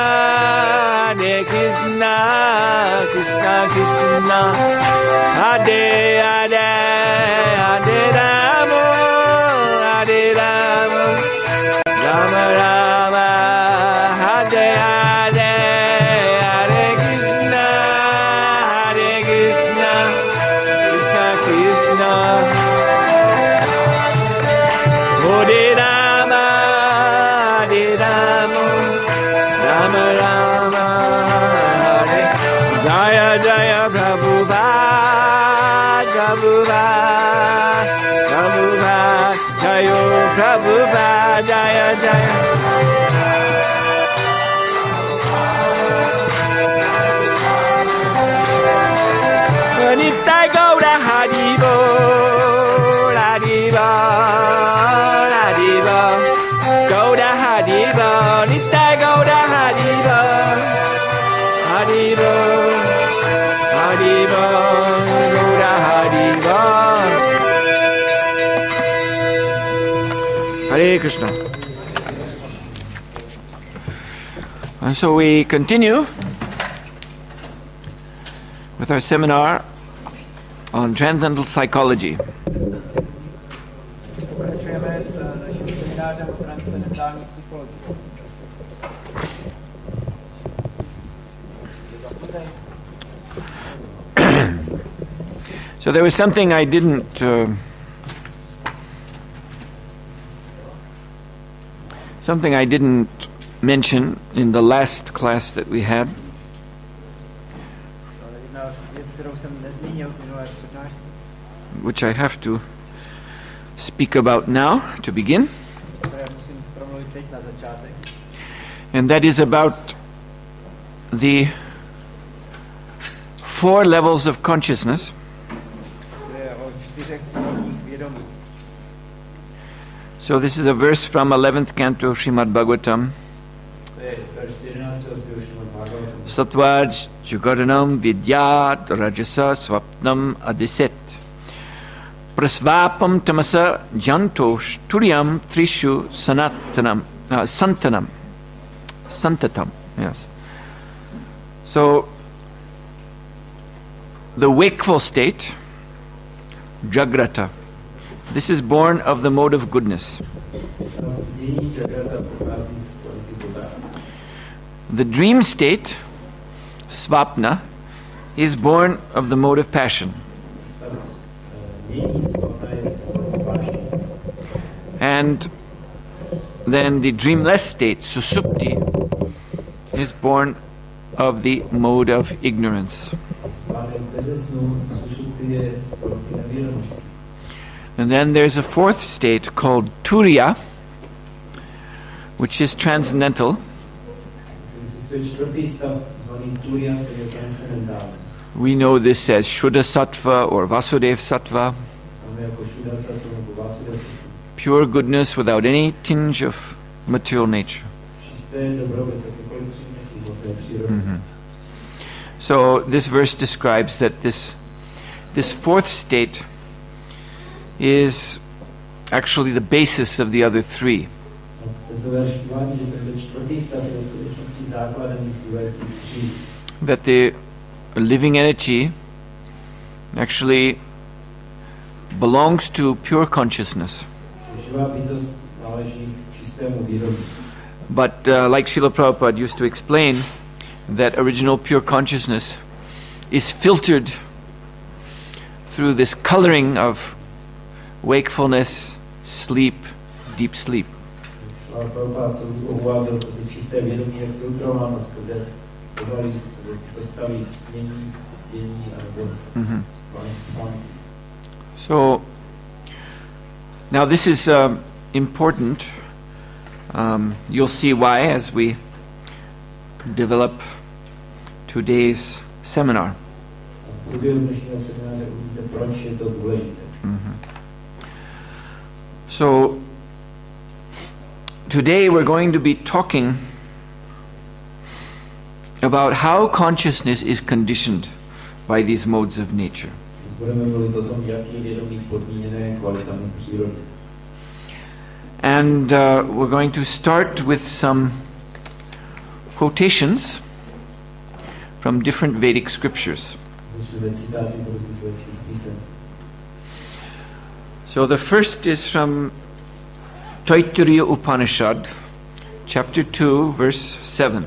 Hare Krishna, Krishna Krishna, Hare Hare, Hare Rama, Hare Rama, Rama Rama, Hare Hare, Hare Krishna, Hare Krishna, Krishna Krishna, Hare Rama, Hare Rama, Rama Rama, Hare Jaya Jaya Prabhupada, Prabhupada, Prabhupada, Jayo Prabhupada, Jaya Jaya. Nittai Gaura Haribo, Haribo, Haribo, Gaura Haribo, Nittai Gaura Haribo, Haribo, Haribo, Gaura Haribo. Hare Krishna. And so we continue with our seminar on Transcendental Psychology. So there was something I didn't mention in the last class that we had. Which I have to speak about now to begin. And that is about the 4 levels of consciousness. So this is a verse from 11th canto of Srimad Bhagavatam. Sattvaj jugaranam vidyat rajasa swapnam adiset prasvapam tamasa jantosh turyam trishu sanatanam santatam. Yes. So the wakeful state, Jagrata, this is born of the mode of goodness. The dream state, Svapna, is born of the mode of passion. And then the dreamless state, Susupti, is born of the mode of ignorance. And then there's a fourth state called Turiya, which is transcendental. We know this as Shuddha Sattva or Vasudev Sattva. Pure goodness without any tinge of material nature. So this verse describes that this fourth state is actually the basis of the other three. That the living entity actually belongs to pure consciousness. But like Srila Prabhupada used to explain, that original pure consciousness is filtered through this coloring of wakefulness, sleep, deep sleep. So now this is important. You'll see why as we develop today's seminar. So today we're going to be talking about how consciousness is conditioned by these modes of nature. And we're going to start with some quotations from different Vedic scriptures. So the first is from Taittiriya Upanishad, chapter 2, verse 7.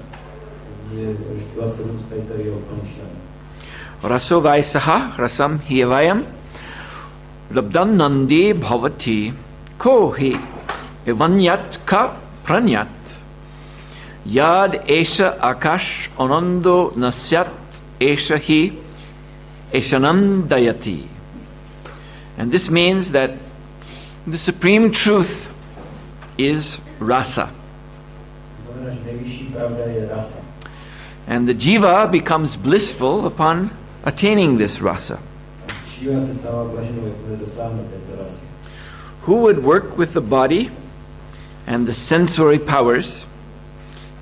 Raso vaisaha rasam hiyavayam labdam nandi bhavati ko hi evanyat ka pranyat yad esha akash anando nasyat esha hi eshanam dayati. And this means that the supreme truth is rasa. And the jiva becomes blissful upon attaining this rasa. Who would work with the body and the sensory powers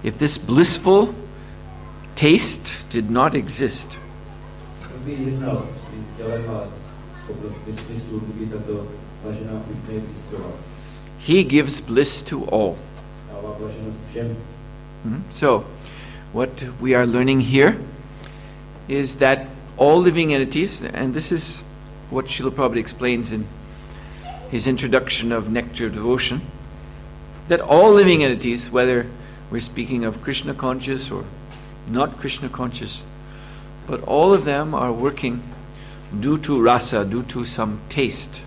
if this blissful taste did not exist? He gives bliss to all. So, what we are learning here is that all living entities, and this is what Srila Prabhupada explains in his introduction of Nectar of Devotion, that all living entities, whether we're speaking of Krishna conscious or not Krishna conscious, but all of them are working due to rasa, due to some taste.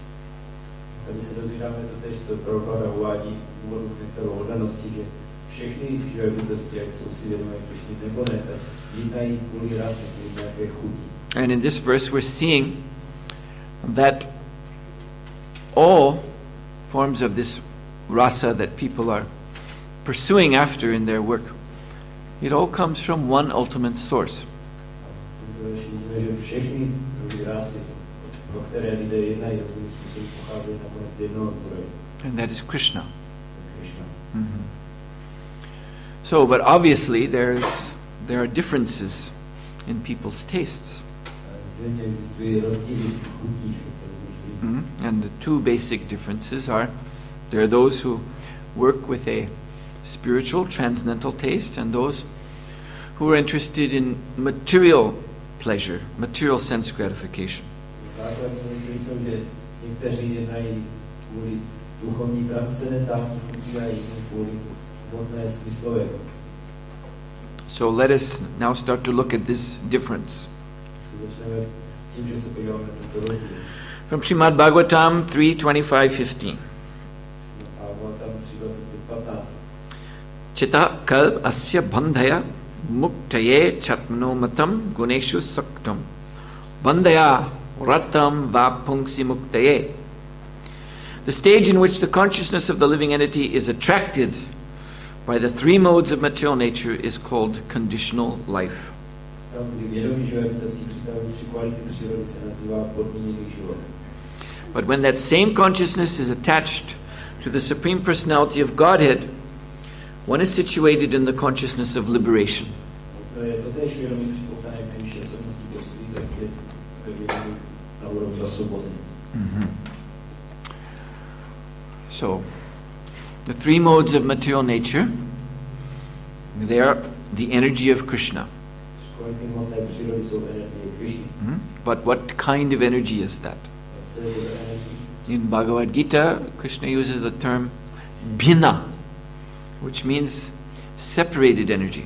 And in this verse we're seeing that all forms of this rasa that people are pursuing after in their work, it all comes from one ultimate source. And that is Krishna. So, but obviously there are differences in people's tastes. And the two basic differences are, there are those who work with a spiritual, transcendental taste, and those who are interested in material pleasure, material sense gratification. So let us now start to look at this difference. From Srimad Bhagavatam 3:25-15. Chita kalp asya bandhaya muktaye chatmano matam guneshu saktam bandhaya ratam vapungsi muktaye The stage in which the consciousness of the living entity is attracted by the three modes of material nature is called conditional life. But when that same consciousness is attached to the Supreme Personality of Godhead, one is situated in the consciousness of liberation. Mm-hmm. So, the three modes of material nature, they are the energy of Krishna. Mm-hmm. But what kind of energy is that? In Bhagavad Gita, Krishna uses the term bhina, which means separated energy.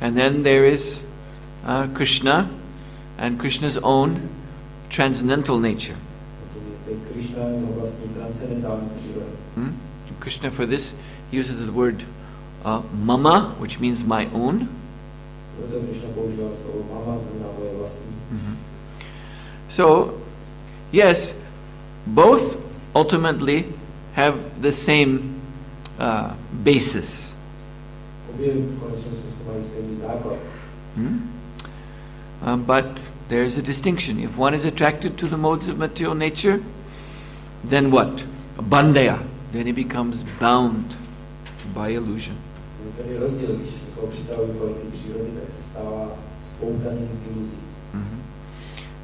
And then there is Krishna and Krishna's own transcendental nature. Krishna for this uses the word mama, which means my own. Mm-hmm. So, yes, both ultimately have the same basis. But there is a distinction. If one is attracted to the modes of material nature, then what? Bandaya. Then he becomes bound by illusion.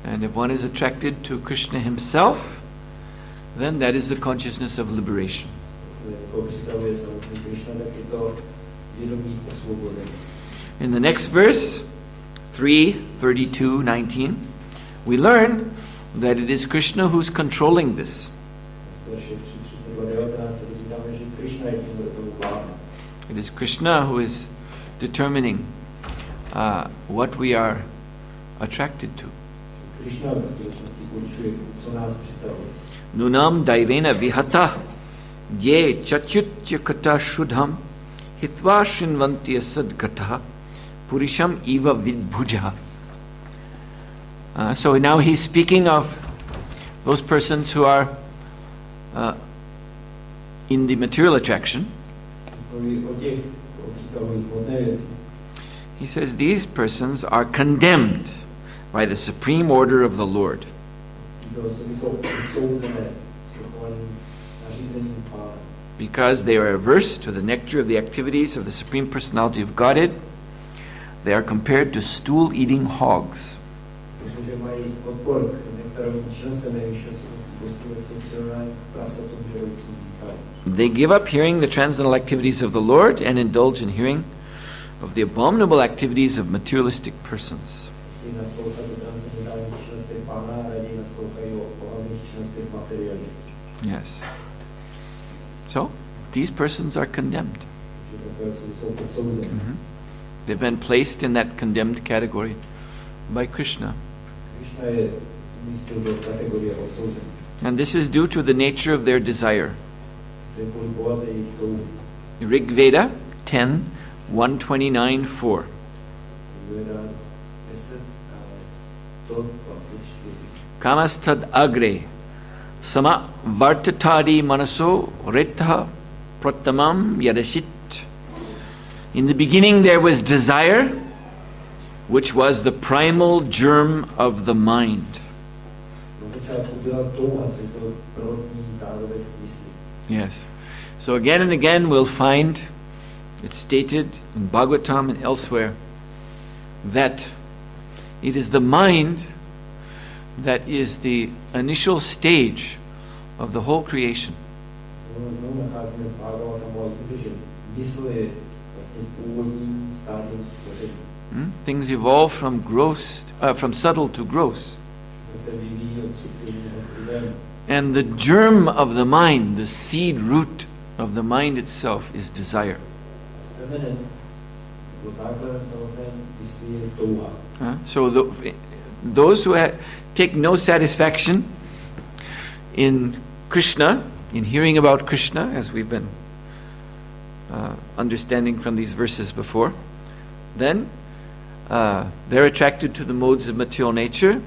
And if one is attracted to Krishna himself, then that is the consciousness of liberation. In the next verse, 3:32-19, we learn that it is Krishna who's controlling this. It is Krishna who is determining what we are attracted to. Nunam daivena vihata ye chachutyakata shuddham hitva shrinvanti asadgata purisham eva vidbhuja. So now he's speaking of those persons who are in the material attraction. He says these persons are condemned by the supreme order of the Lord. Because they are averse to the nectar of the activities of the Supreme Personality of Godhead, they are compared to stool-eating hogs. They give up hearing the transcendental activities of the Lord and indulge in hearing of the abominable activities of materialistic persons. Yes. So, these persons are condemned. Mm-hmm. They've been placed in that condemned category by Krishna. And this is due to the nature of their desire. Rig Veda 10, 129-4. Kamastad agre sama vartatadi manaso retaha pratamam yadashit. In the beginning there was desire, which was the primal germ of the mind. Yes. So again and again we'll find it's stated in Bhagavatam and elsewhere that it is the mind that is the initial stage of the whole creation. Things evolve from from subtle to gross. And the germ of the mind, the seed root of the mind itself, is desire. So those who take no satisfaction in Krishna, in hearing about Krishna, as we've been understanding from these verses before, then they're attracted to the modes of material nature,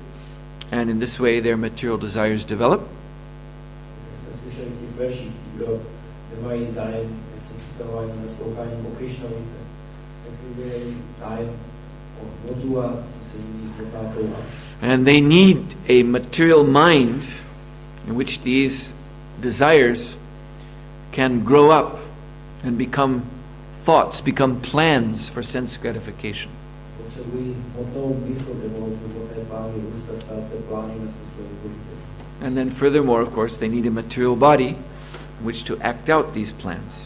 And in this way their material desires develop. And they need a material mind in which these desires can grow up and become thoughts, become plans for sense gratification. And then furthermore, of course, they need a material body in which to act out these plans.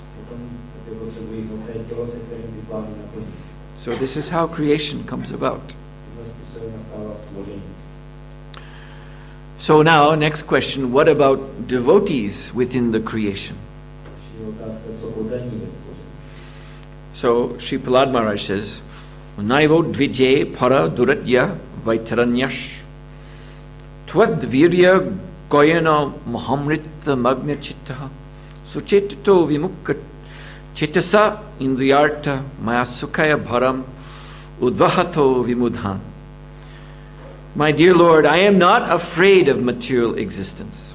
So this is how creation comes about. So now, next question, what about devotees within the creation? So Sri Prahlad Maharaj says, Naivo dvije para duratya vaitaranyas Tvad virya goyana mahamrita magna chitta Suchetito vimukka chitasa indriyarta maya sukhaya bharam udvahato vimudhan. My dear Lord, I am not afraid of material existence.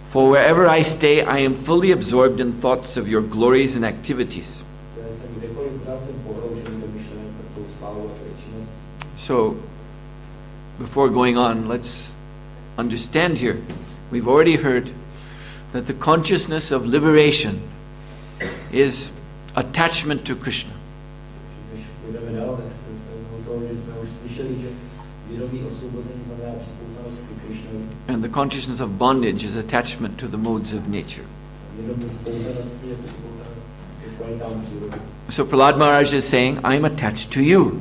For wherever I stay, I am fully absorbed in thoughts of your glories and activities. So, before going on, let's understand here. We've already heard that the consciousness of liberation is attachment to Krishna. And the consciousness of bondage is attachment to the modes of nature. So Prahlad Maharaj is saying, I am attached to you.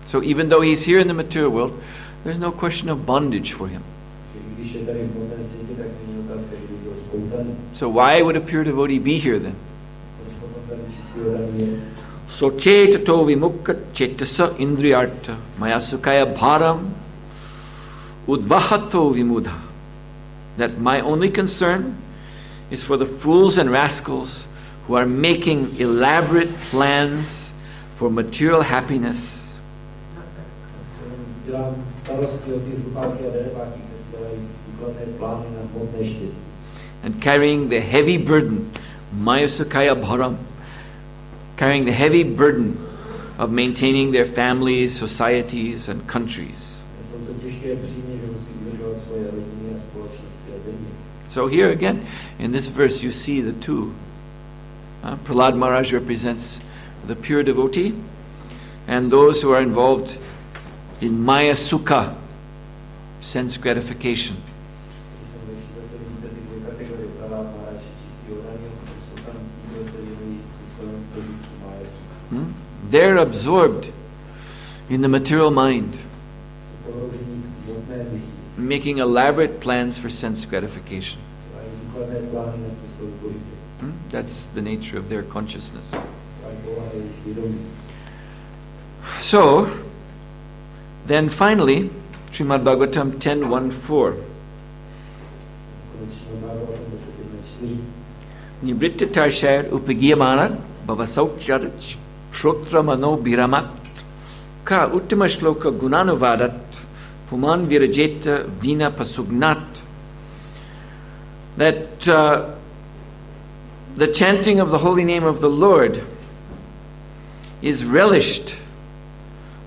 So even though he's here in the material world, there's no question of bondage for him. So why would a pure devotee be here then? So chetato vimukka chetasa indriyarta maya sukhaya bharam udvahato vimudha. That my only concern is for the fools and rascals who are making elaborate plans for material happiness and carrying the heavy burden, maya sukhaya bharam, carrying the heavy burden of maintaining their families, societies, and countries. So here again, in this verse, you see the two. Prahlad Maharaj represents the pure devotee and those who are involved in Maya Sukha, sense gratification. They're absorbed in the material mind, making elaborate plans for sense gratification. That's the nature of their consciousness. So, then finally, Srimad Bhagavatam 10.1.4. Nibritta tarshayar upagiyamanat bhavasaucharach Shrotra mano biramat ka uttama shloka gunanuvadat puman virajeta vina pasugnat. That the chanting of the holy name of the Lord is relished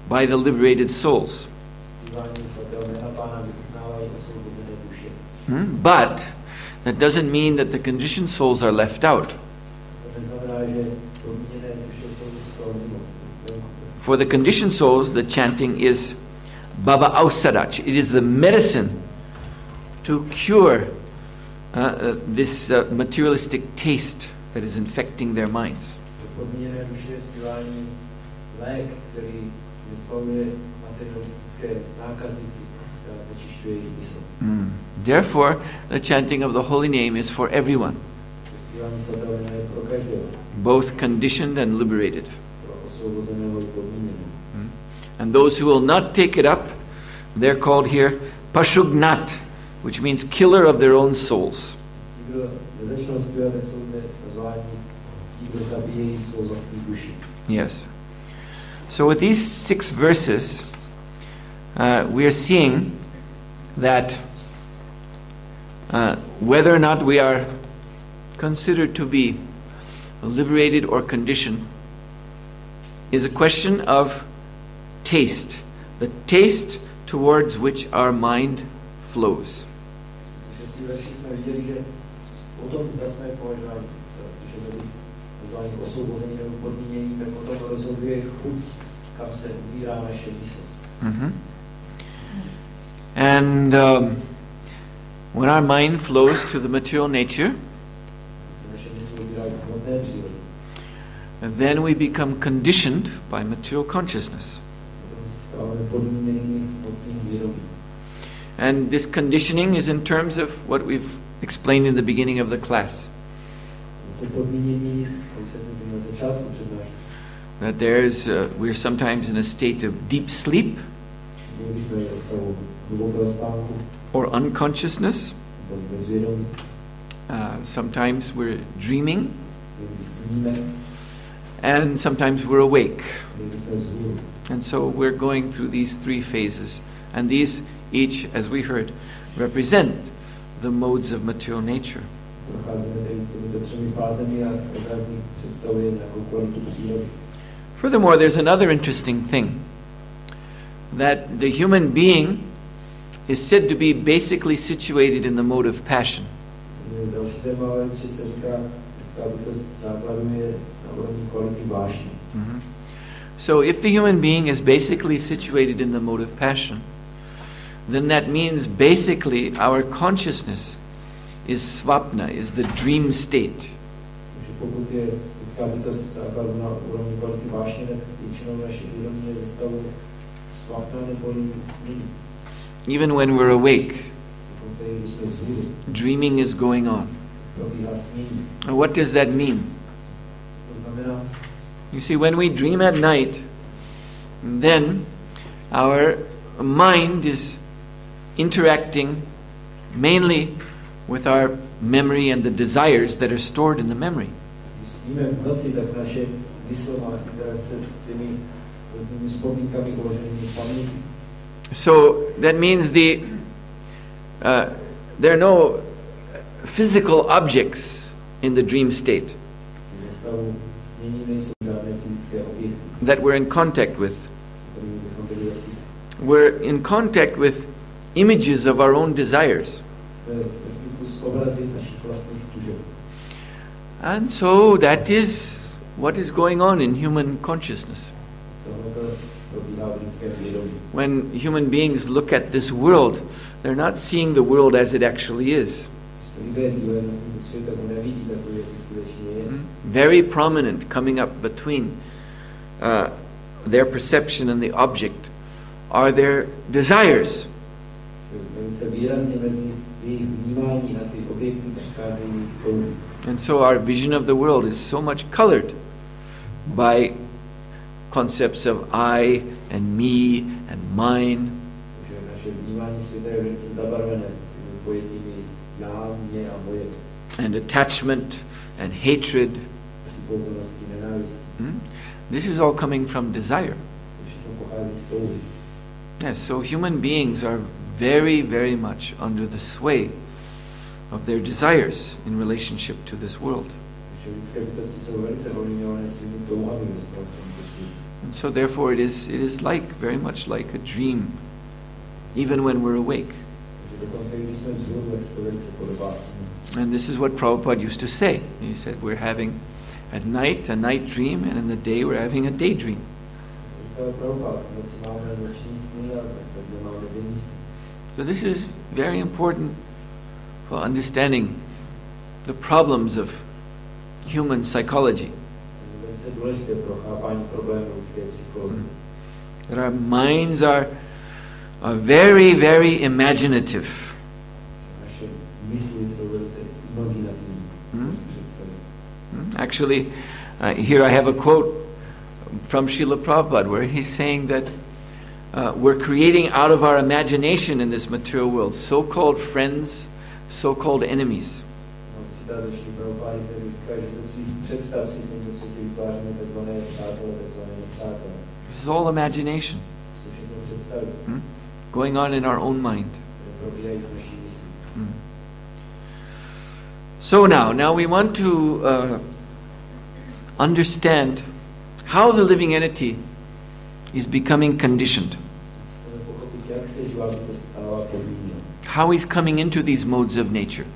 by the liberated souls. But that doesn't mean that the conditioned souls are left out. For the conditioned souls, the chanting is Bhava Ausarach. It is the medicine to cure this materialistic taste that is infecting their minds. Therefore, the chanting of the holy name is for everyone, both conditioned and liberated. And those who will not take it up, they're called here Pashugnat, which means killer of their own souls. Yes. So with these 6 verses, we are seeing that whether or not we are considered to be liberated or conditioned is a question of taste, the taste towards which our mind flows. Mm-hmm. And when our mind flows to the material nature, then we become conditioned by material consciousness. And this conditioning is in terms of what we've explained in the beginning of the class. That we're sometimes in a state of deep sleep or unconsciousness. Sometimes we're dreaming, and sometimes we're awake. And so we're going through these 3 phases, and these each, as we heard, represent the modes of material nature. Furthermore, there's another interesting thing, that the human being is said to be basically situated in the mode of passion. Mm-hmm. So if the human being is basically situated in the mode of passion, then that means basically our consciousness is svapna, is the dream state. Even when we're awake, dreaming is going on. And what does that mean? You see, when we dream at night, then our mind is interacting mainly with our memory and the desires that are stored in the memory. So that means there are no physical objects in the dream state that we're in contact with. We're in contact with images of our own desires. And so that is what is going on in human consciousness. When human beings look at this world, they're not seeing the world as it actually is. Very prominent coming up between their perception and the object are their desires. And so our vision of the world is so much colored by concepts of I and me and mine. And attachment and hatred. This is all coming from desire. Yes, so human beings are very, very much under the sway of their desires in relationship to this world. And so therefore it is very much like a dream, even when we're awake. And this is what Prabhupada used to say. He said we're having at night a night dream, and in the day we're having a daydream. So this is very important for understanding the problems of human psychology. That our minds are very, very imaginative. Actually, here I have a quote from Srila Prabhupada where he's saying that we're creating out of our imagination in this material world so-called friends, so-called enemies. This is all imagination. Hmm? Going on in our own mind. Hmm. So now we want to understand how the living entity is becoming conditioned. How he's coming into these modes of nature.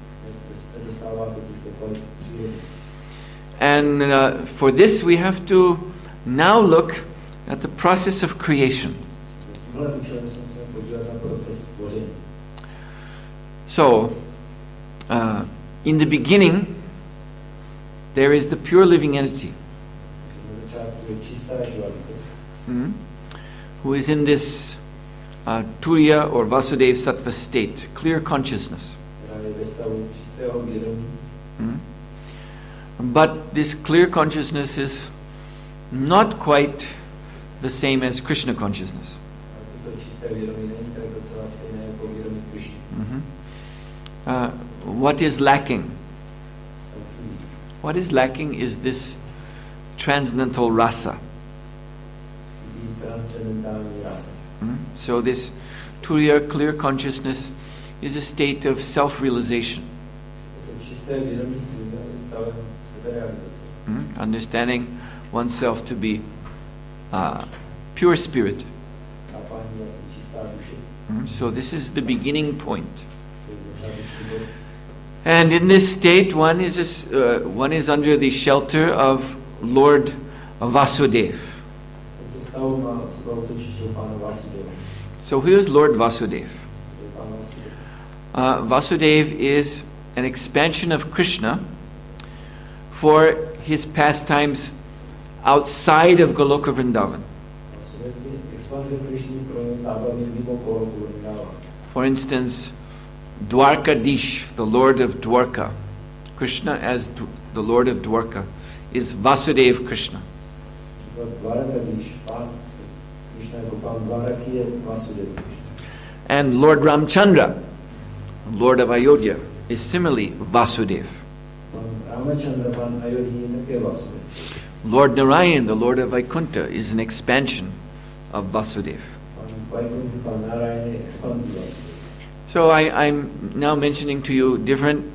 And for this we have to now look at the process of creation. So, in the beginning, there is the pure living entity, who is in this Turiya or Vasudeva Sattva state, clear consciousness. But this clear consciousness is not quite the same as Krishna consciousness. What is lacking? What is lacking is this transcendental rasa. So this Turiya clear consciousness is a state of self-realization. Understanding oneself to be pure spirit. So this is the beginning point. And in this state, one is under the shelter of Lord Vasudeva. So who is Lord Vasudeva? Vasudeva is an expansion of Krishna for his pastimes outside of Goloka Vrindavan. For instance, Dwarkadish, the Lord of Dwarka, Krishna as the Lord of Dwarka, is Vasudeva Krishna. And Lord Ramchandra, Lord of Ayodhya, is similarly Vasudeva. Lord Narayan, the Lord of Vaikuntha, is an expansion of Vasudeva. So I'm now mentioning to you different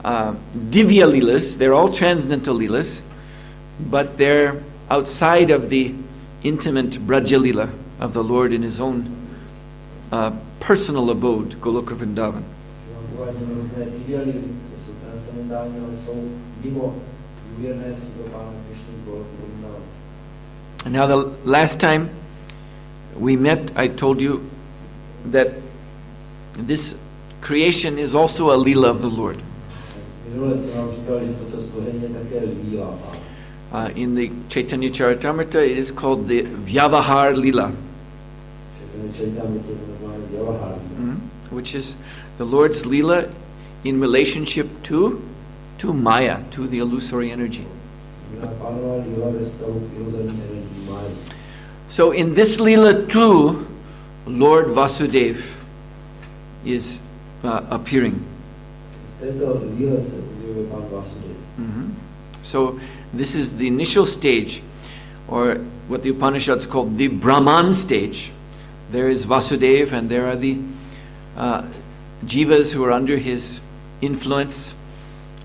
Divya Leelas. They're all transcendental Leelas, but they're outside of the intimate Braja Leela of the Lord in his own personal abode, Goloka Vrindavan. And now the last time we met, I told you that this creation is also a Leela of the Lord. In the Chaitanya Charitamrita, it is called the Vyavahar Leela, which is the Lord's Leela in relationship to Maya, to the illusory energy. So in this Leela too, Lord Vasudeva is appearing. So this is the initial stage, or what the Upanishads call the Brahman stage. There is Vasudeva, and there are the jivas who are under his influence.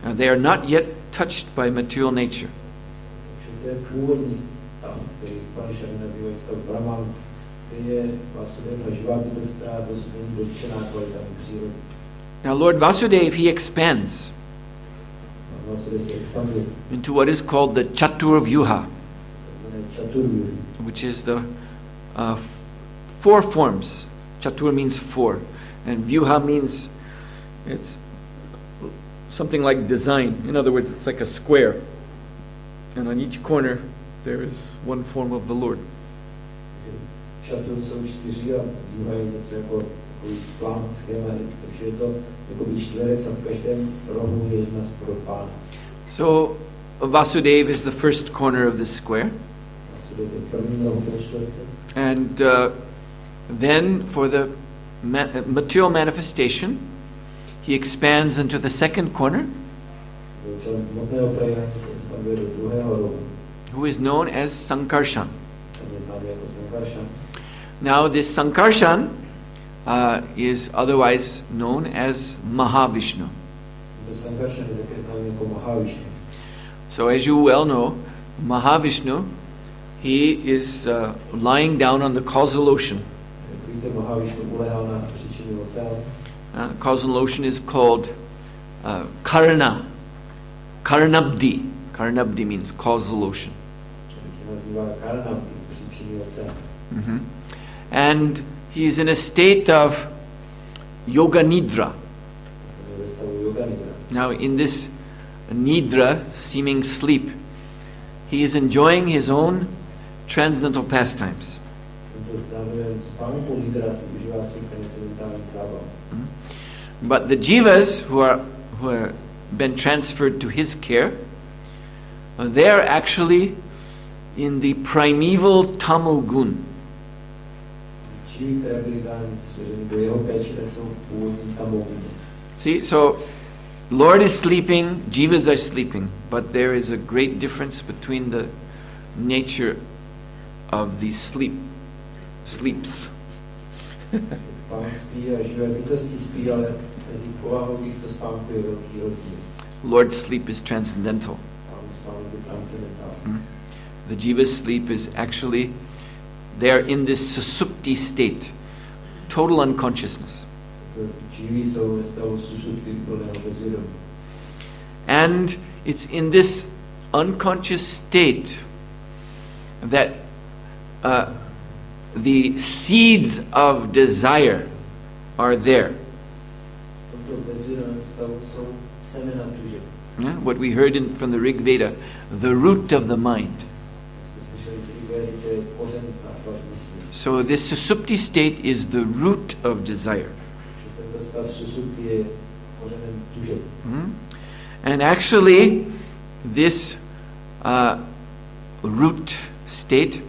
They are not yet touched by material nature. Now Lord Vasudeva, he expands into what is called the Chatur Vyuha, which is the four forms. Chatur means four, and Vyuha means it's something like design. In other words, it's like a square, and on each corner there is one form of the Lord. So Vasudeva is the first corner of the square, and then for the material manifestation, he expands into the second corner, who is known as Sankarshan. Now this Sankarshan is otherwise known as Mahavishnu. So as you well know, Mahavishnu, he is lying down on the causal ocean. Causal ocean is called Karanabdi. Karanabdi means causal ocean. And he is in a state of yoga nidra. Now in this nidra, seeming sleep, he is enjoying his own transcendental pastimes. But the jivas who are been transferred to his care, they are actually in the primeval tamogun. See, so Lord is sleeping, jivas are sleeping, but there is a great difference between the nature of these sleeps. Lord's sleep is transcendental. The jiva's sleep is actually, they are in this susupti state, total unconsciousness. And it's in this unconscious state that the seeds of desire are there. Yeah? What we heard from the Rig Veda, the root of the mind. So this susupti state is the root of desire. And actually, this root state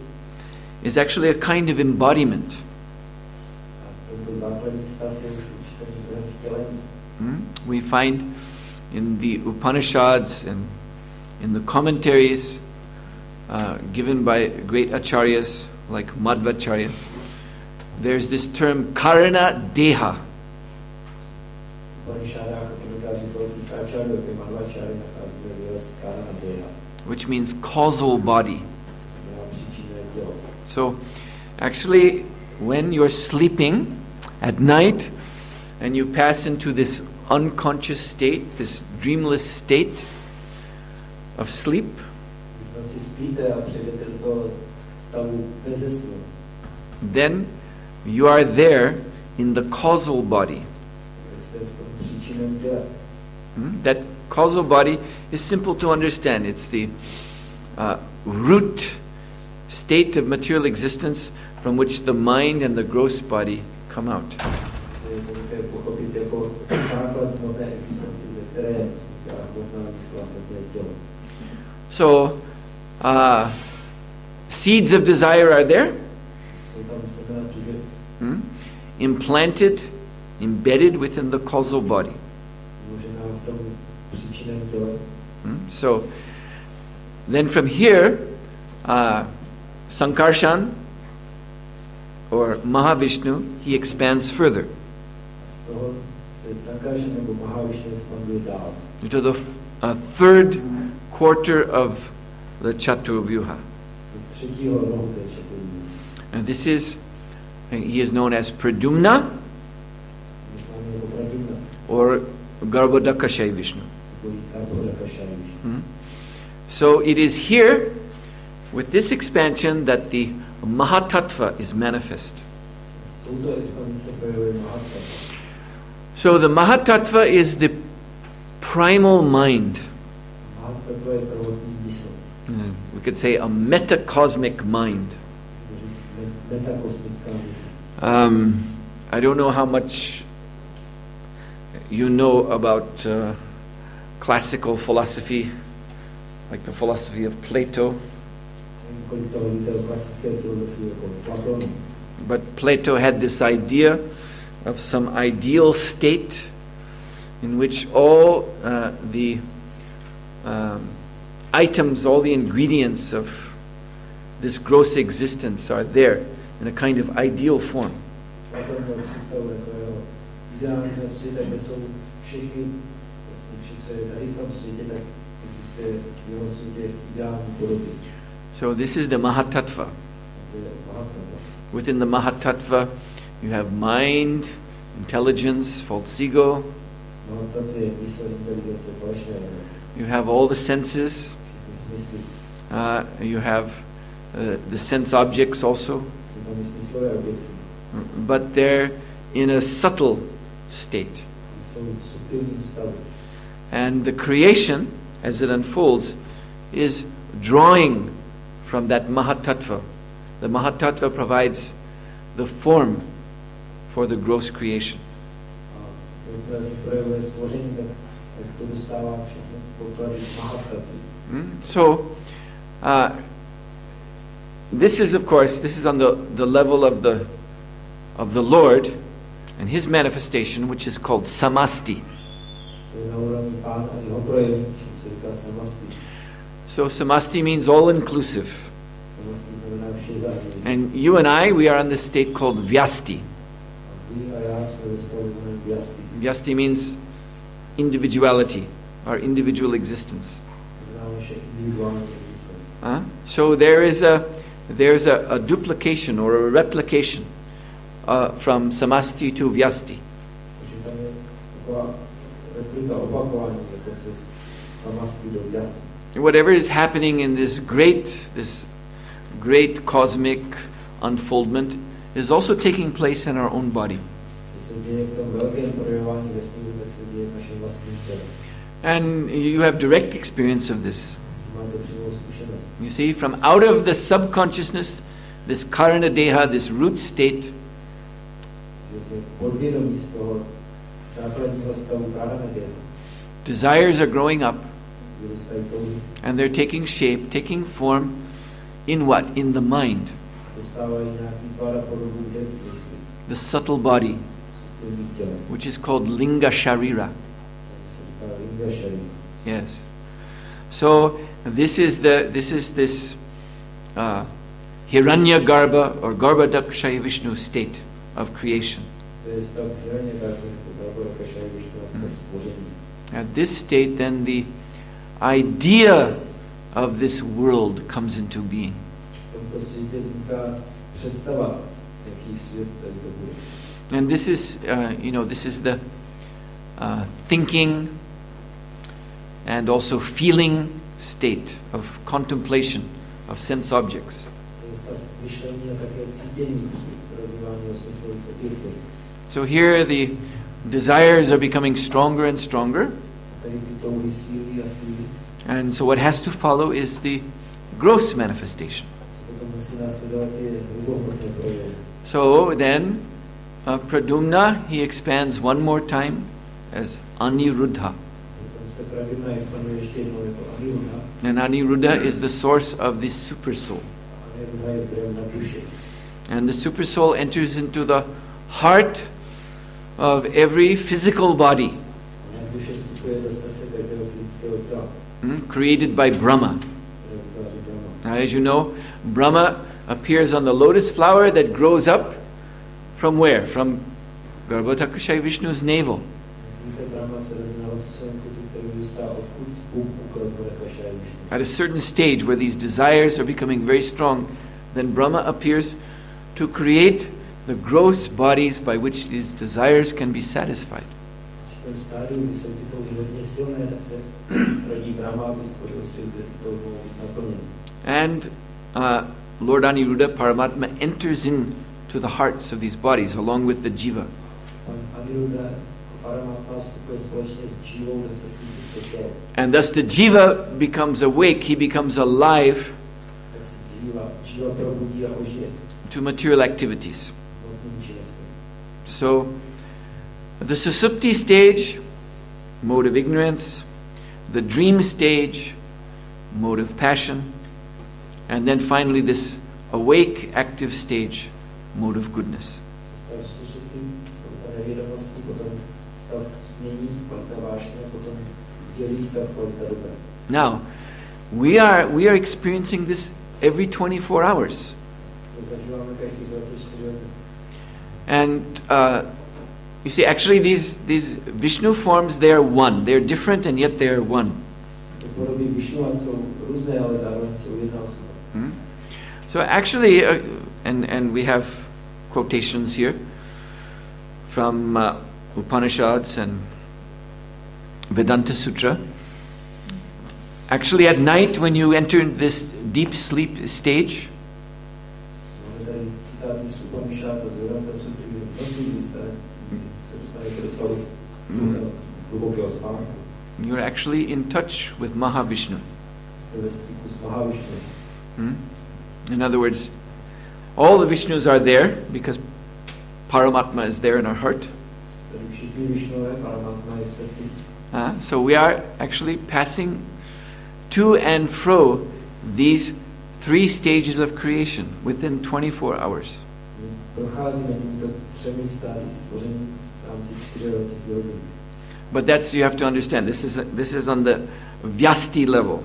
is actually a kind of embodiment. We find in the Upanishads and in the commentaries given by great acharyas like Madhvacharya, there's this term karana deha, which means causal body. So actually, when you're sleeping at night and you pass into this unconscious state, this dreamless state of sleep, then you are there in the causal body. That causal body is simple to understand. It's the root state of material existence from which the mind and the gross body come out. So, seeds of desire are there, implanted, embedded within the causal body. So, then from here, Sankarshan or Mahavishnu, he expands further into the third quarter of the Chaturvyuha. And this is, he is known as Pradumna or Garbhodakashayi Vishnu. So it is here, with this expansion, that the Mahatattva is manifest. So the Mahatattva is the primal mind. We could say a metacosmic mind. I don't know how much you know about classical philosophy, like the philosophy of Plato. But Plato had this idea of some ideal state in which all the items, all the ingredients of this gross existence are there in a kind of ideal form. So this is the Mahatattva. Within the Mahatattva, you have mind, intelligence, false ego. You have all the senses. You have the sense objects also. But they're in a subtle state. And the creation, as it unfolds, is drawing from that Mahatattva. The Mahatattva provides the form for the gross creation. So, this is, of course, this is on the level of the Lord and His manifestation, which is called samasti. So samasti means all-inclusive. And you and I, we are on this state called vyasti. Vyasti means individuality, or individual existence. So there's a duplication or a replication from samasti to vyasti. Whatever is happening in this great cosmic unfoldment is also taking place in our own body. And you have direct experience of this. You see, from out of the subconsciousness, this karana deha, this root state, desires are growing up, and they're taking shape, taking form in what? In the mind. The subtle body, which is called linga sharira. Yes. So this is this Hiranyagarbha or Garbhodakshaya Vishnu state of creation. At this state, then the idea of this world comes into being. And this is, this is the thinking and also feeling state of contemplation of sense objects. So here the desires are becoming stronger and stronger. And so what has to follow is the gross manifestation. So then Pradumna, he expands one more time as Aniruddha. And Aniruddha is the source of the super soul. And the super soul enters into the heart of every physical body created by Brahma. Now, as you know, Brahma appears on the lotus flower that grows up from where? From Garbhodakshaya Vishnu's navel. At a certain stage where these desires are becoming very strong, then Brahma appears to create the gross bodies by which these desires can be satisfied. And Lord Aniruddha, Paramatma, enters into the hearts of these bodies along with the jiva. And thus the jiva becomes awake, he becomes alive to material activities. So the susupti stage, mode of ignorance, the dream stage, mode of passion, and then finally this awake, active stage, mode of goodness. Now, we are experiencing this every 24 hours. To zažíváme každých 24 hodin. And you see, actually these Vishnu forms, they are one. They are different and yet they are one. Podoby Višnua jsou různé, ale zároveň jsou jedna osoba. So actually, and we have quotations here from Upanishads and Vedanta Sutra. Actually, at night, when you enter this deep sleep stage, Máme tady citáty z Upanishads a z Vedanta Sutry, kde v noci, kdy se dostanete do stavu hlubokého spánku. you're actually in touch with Mahavishnu. Jste ve styku s Mahavišnou. In other words, all the Vishnus are there because Paramatma is there in our heart. Tady všichni Višnové, Paramatma je v srdci. So we are actually passing to and fro these 3 stages of creation within 24 hours. Procházíme těmito 3 stády stvoření v rámci 24 hodin. But you have to understand, this is on the Vyasti level,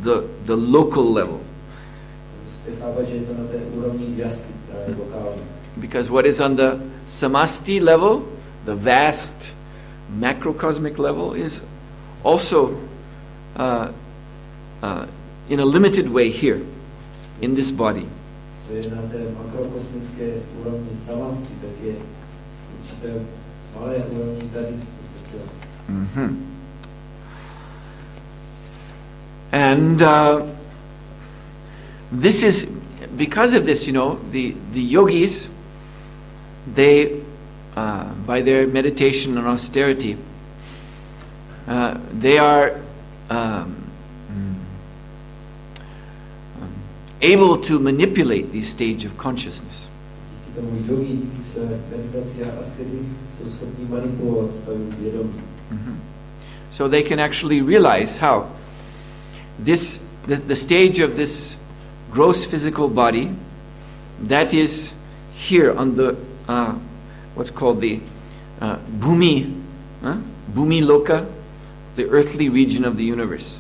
the local level. Musíte chápat, že je to na té úrovni Vyasti, která je lokální. Because what is on the Samasti level, the vast macrocosmic level, is also in a limited way here, in this body. Co je na té makrokosmické úrovni Samasti, tak je určité malé úrovni tady. And this is, because of this, the yogis, they, by their meditation and austerity, they are able to manipulate these stages of consciousness. So they can actually realize how the stage of this gross physical body, that is here on the what's called the Bhumi Loka, the earthly region of the universe.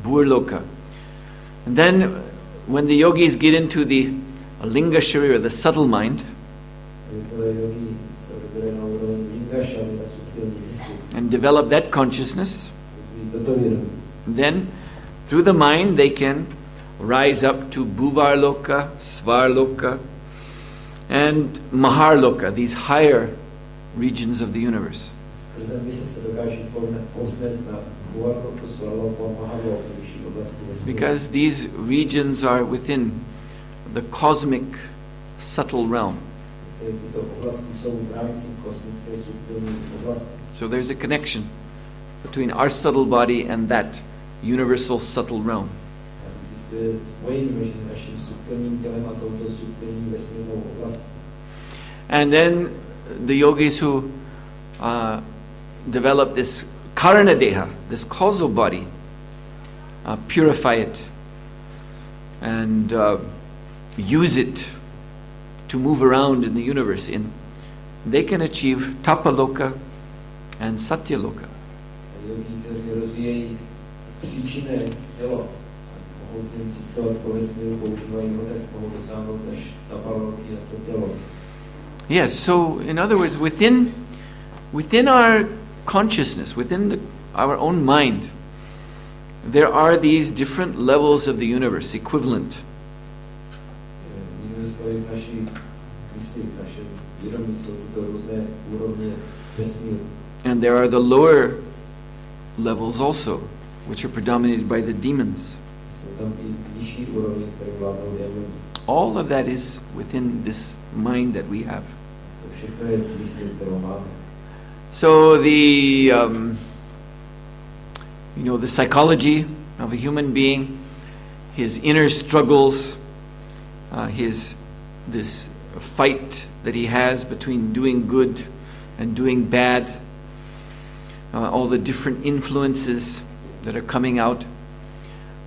Burloka. And then when the yogis get into the Linga Sharira, the subtle mind, and develop that consciousness, then through the mind they can rise up to Bhuvarloka, Svarloka, and Maharloka, these higher regions of the universe. Because these regions are within the cosmic subtle realm. So there's a connection between our subtle body and that universal subtle realm. And then the yogis who develop this Karana Deha, this causal body, purify it and use it to move around in the universe they can achieve Tapaloka and Satyaloka. Yes, so in other words, within our consciousness, within our own mind, there are these different levels of the universe, equivalent. And there are the lower levels also, which are predominated by the demons. All of that is within this mind that we have. So the the psychology of a human being, his inner struggles, this fight that he has between doing good and doing bad, all the different influences that are coming out.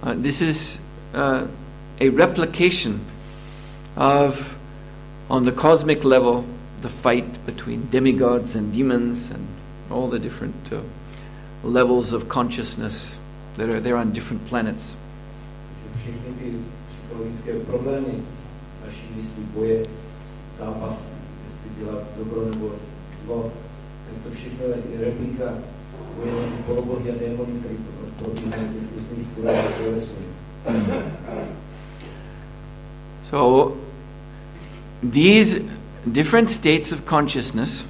This is a replication of, on the cosmic level, the fight between demigods and demons and all the different levels of consciousness that are there on different planets. Všechny ty psychologické problémy naší mysli, boje, zápas, jestli dělat dobro nebo zlo, tak to všechno je replika boje mezi polobohy a démony, který probíhají v těch různých kulturách ve vesmíru. So, these different states of consciousness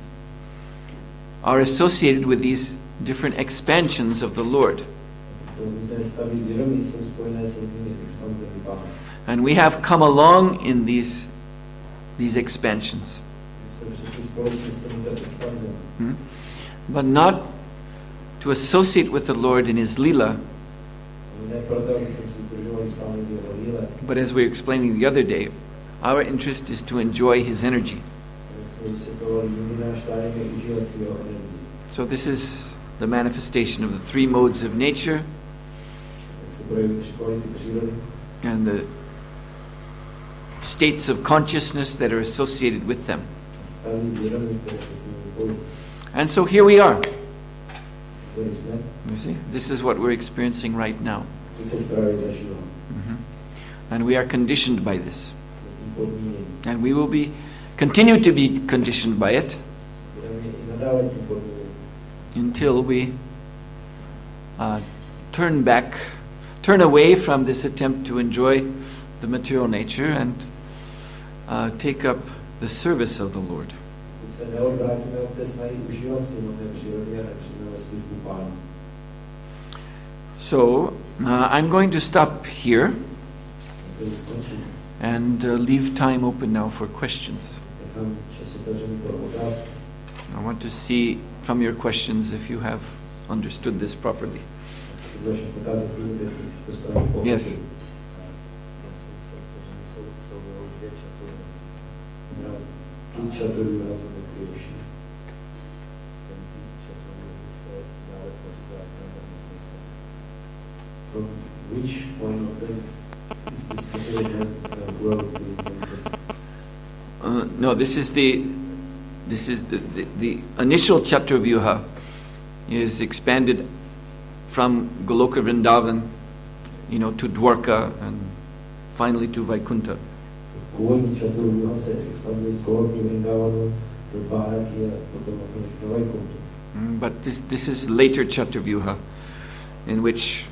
are associated with these different expansions of the Lord. And we have come along in these expansions. But not to associate with the Lord in His Leela. But as we were explaining the other day, our interest is to enjoy His energy. So this is the manifestation of the three modes of nature and the states of consciousness that are associated with them. And so here we are. You see, this is what we're experiencing right now. And we are conditioned by this. And we will continue to be conditioned by it until we turn away from this attempt to enjoy the material nature and take up the service of the Lord. So, I'm going to stop here and leave time open now for questions. I want to see from your questions if you have understood this properly. Yes. From which one of them is this particular world being manifested? No, this is the initial Chaturvyuha is expanded from Goloka Vrindavan, to Dwarka and finally to Vaikuntha. Původní Chaturvyuha se expanduje z Goloky Vrindavanu do Dváraky a potom nakonec na Vaikuntu. But this is later Chaturvyuha, in which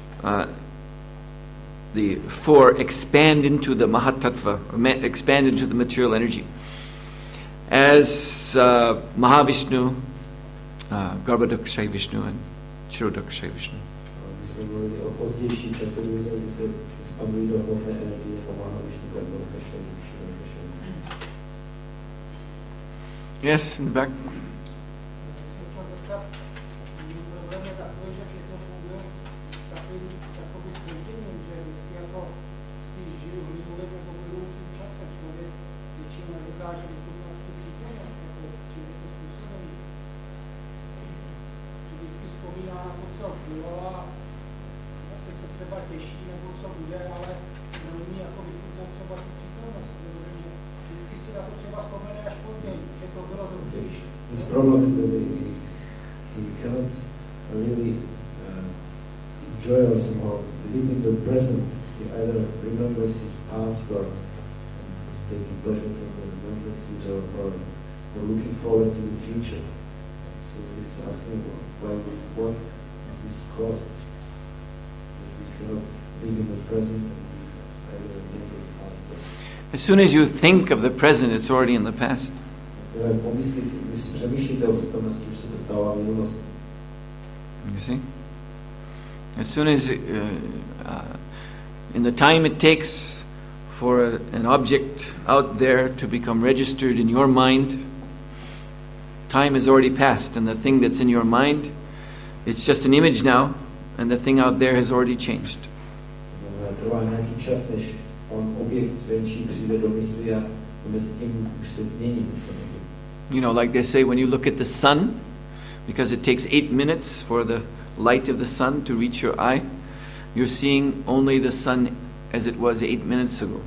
the four expand into the Mahatattva, expand into the material energy. As Mahavishnu, Garbhodakshai Vishnu, and Kshirodakshai Vishnu. Yes, in the back. This problem is that he cannot really enjoy or somehow live in the present. He either remembers his past or taking pleasure from the remembrances or looking forward to the future. So he's asking what is this cause? If we cannot live in the present and either remember the past. As soon as you think of the present, it's already in the past. You see? As soon as in the time it takes for an object out there to become registered in your mind, time has already passed, and the thing that's in your mind, it's just an image now, and the thing out there has already changed. Like they say, when you look at the sun, because it takes 8 minutes for the light of the sun to reach your eye, you're seeing only the sun as it was 8 minutes ago.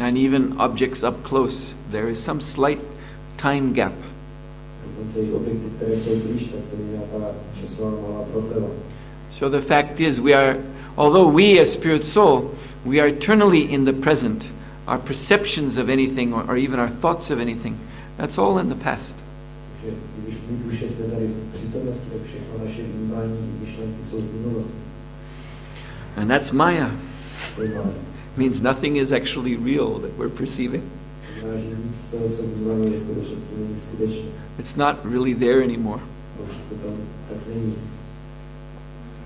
And even objects up close, there is some slight time gap. So the fact is, although we as spirit soul, we are eternally in the present. Our perceptions of anything, or even our thoughts of anything, that's all in the past. And that's Maya. Means nothing is actually real that we're perceiving. It's not really there anymore.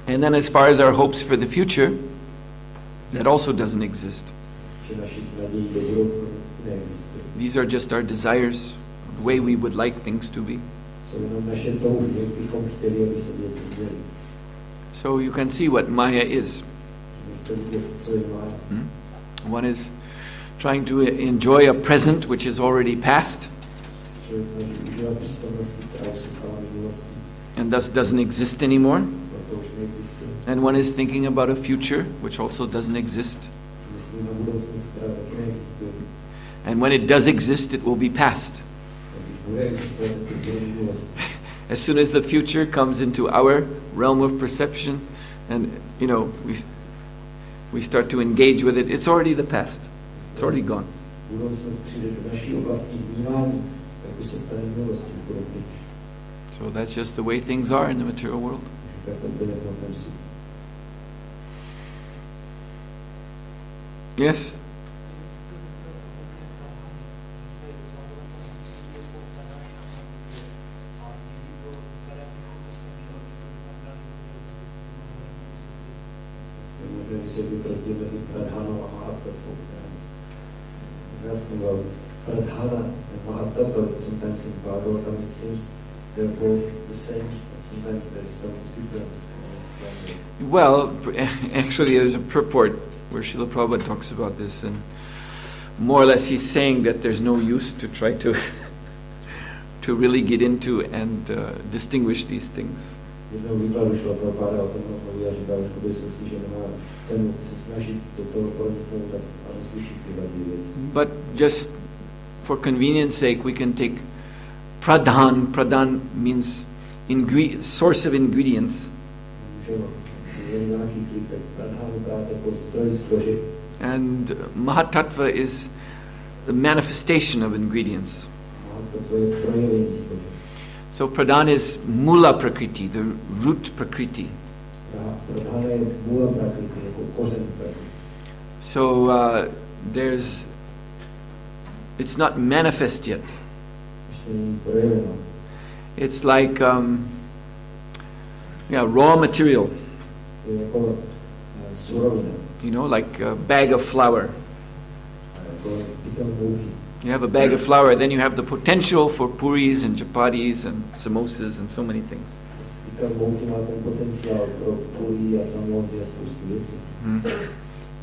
And then as far as our hopes for the future, that also doesn't exist. These are just our desires, the way we would like things to be. So you can see what Maya is. One is trying to enjoy a present which is already past and thus doesn't exist anymore. And one is thinking about a future which also doesn't exist. And when it does exist, it will be past. As soon as the future comes into our realm of perception, and we start to engage with it, it's already the past. It's already gone. So that's just the way things are in the material world. Yes? Pradhana and Mahatattva, sometimes in Bhagavatam it seems they're both the same, but sometimes there's some difference. Well, actually there's a purport where Srila Prabhupada talks about this, and more or less he's saying that there's no use to try to really get into and distinguish these things. But just for convenience sake, we can take pradhan. Pradhan means source of ingredients. And Mahatattva is the manifestation of ingredients. So pradhan is mula prakriti, the root prakriti. So it's not manifest yet. It's like raw material. Like a bag of flour. You have a bag of flour, then you have the potential for puris and chapatis and samosas and so many things.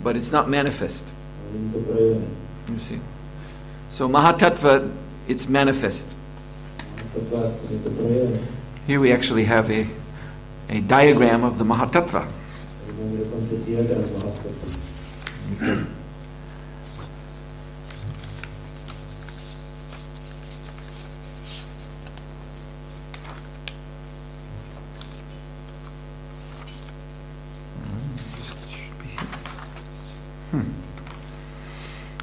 But it's not manifest. You see. So Mahatattva, it's manifest. Here we actually have a diagram of the Mahatattva.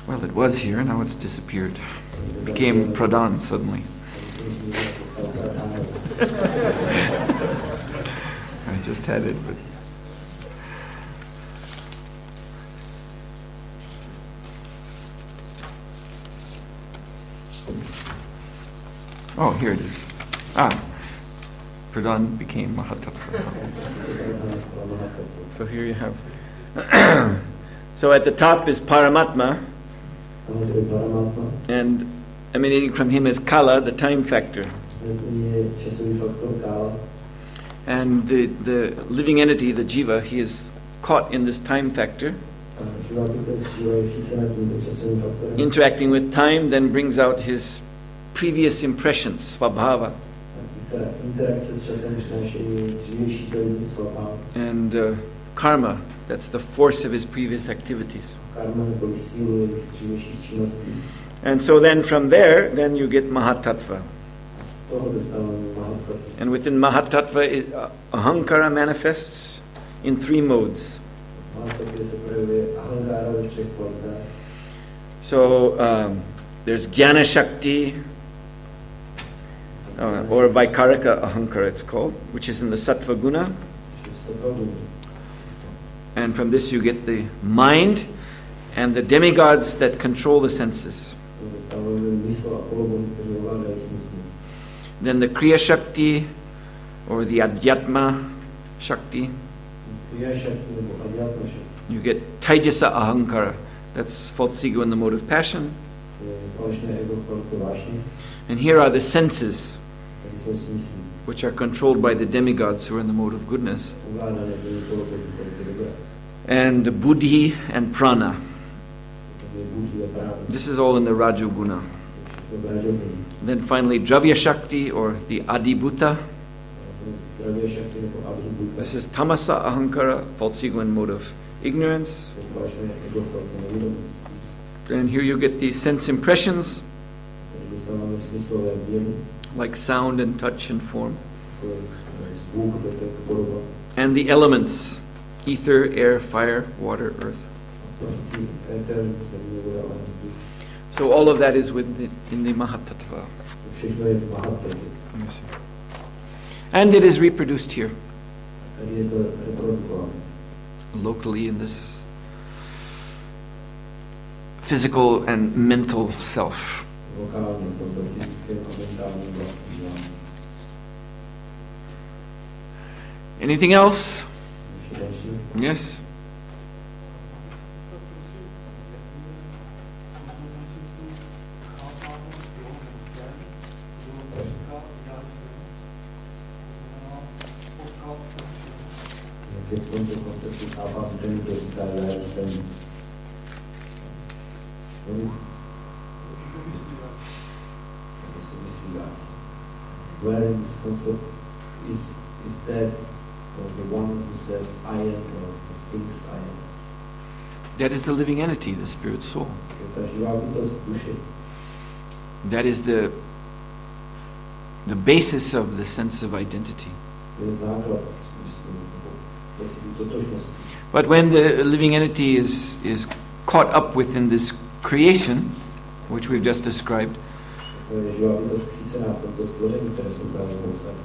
Well, it was here, now it's disappeared. It became pradhan suddenly. I just had it, but... Oh, here it is. Pradhan became Mahatattva. So here you have... So at the top is Paramatma, and emanating from him is Kala, the time factor. And the living entity, the Jiva, he is caught in this time factor. Interacting with time then brings out his previous impressions, svabhava. And karma. That's the force of his previous activities. Karma neboli sílu jejich dřívějších činností. And so then from there, then you get Mahatattva. Z toho dostáváme Mahatattva. And within Mahatattva, ahankara manifests in 3 modes. Mahatattva se projevuje ahankára ve 3 kvalitách. So there's Jnana Shakti, or Vaikarika Ahankara it's called, which is in the Sattva Guna. And from this you get the mind and the demigods that control the senses. Then the Kriya Shakti, or the Adhyatma Shakti. You get Taijasa Ahankara. That's false ego in the mode of passion. And here are the senses, which are controlled by the demigods who are in the mode of goodness. And buddhi and prana. This is all in the Rajoguna. Then finally Dravya Shakti, or the Adibhuta. This is Tamasa Ahankara, false ego in mode of ignorance. And here you get these sense impressions, like sound and touch and form. And the elements, ether, air, fire, water, earth. So all of that is in the Mahatattva. And it is reproduced here, locally in this physical and mental self. Anything else? Yes? Where in this concept is that the one who says I am or thinks I am? That is the living entity, the spirit soul. That is the basis of the sense of identity. But when the living entity is caught up within this creation, which we've just described,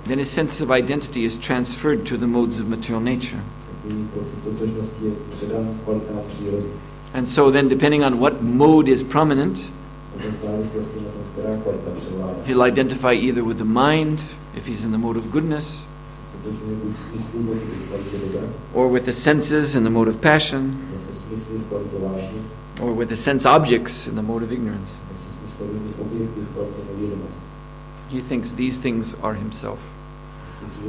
then his sense of identity is transferred to the modes of material nature. And so then, depending on what mode is prominent, he'll identify either with the mind, if he's in the mode of goodness, or with the senses in the mode of passion, or with the sense objects in the mode of ignorance. He thinks these things are himself.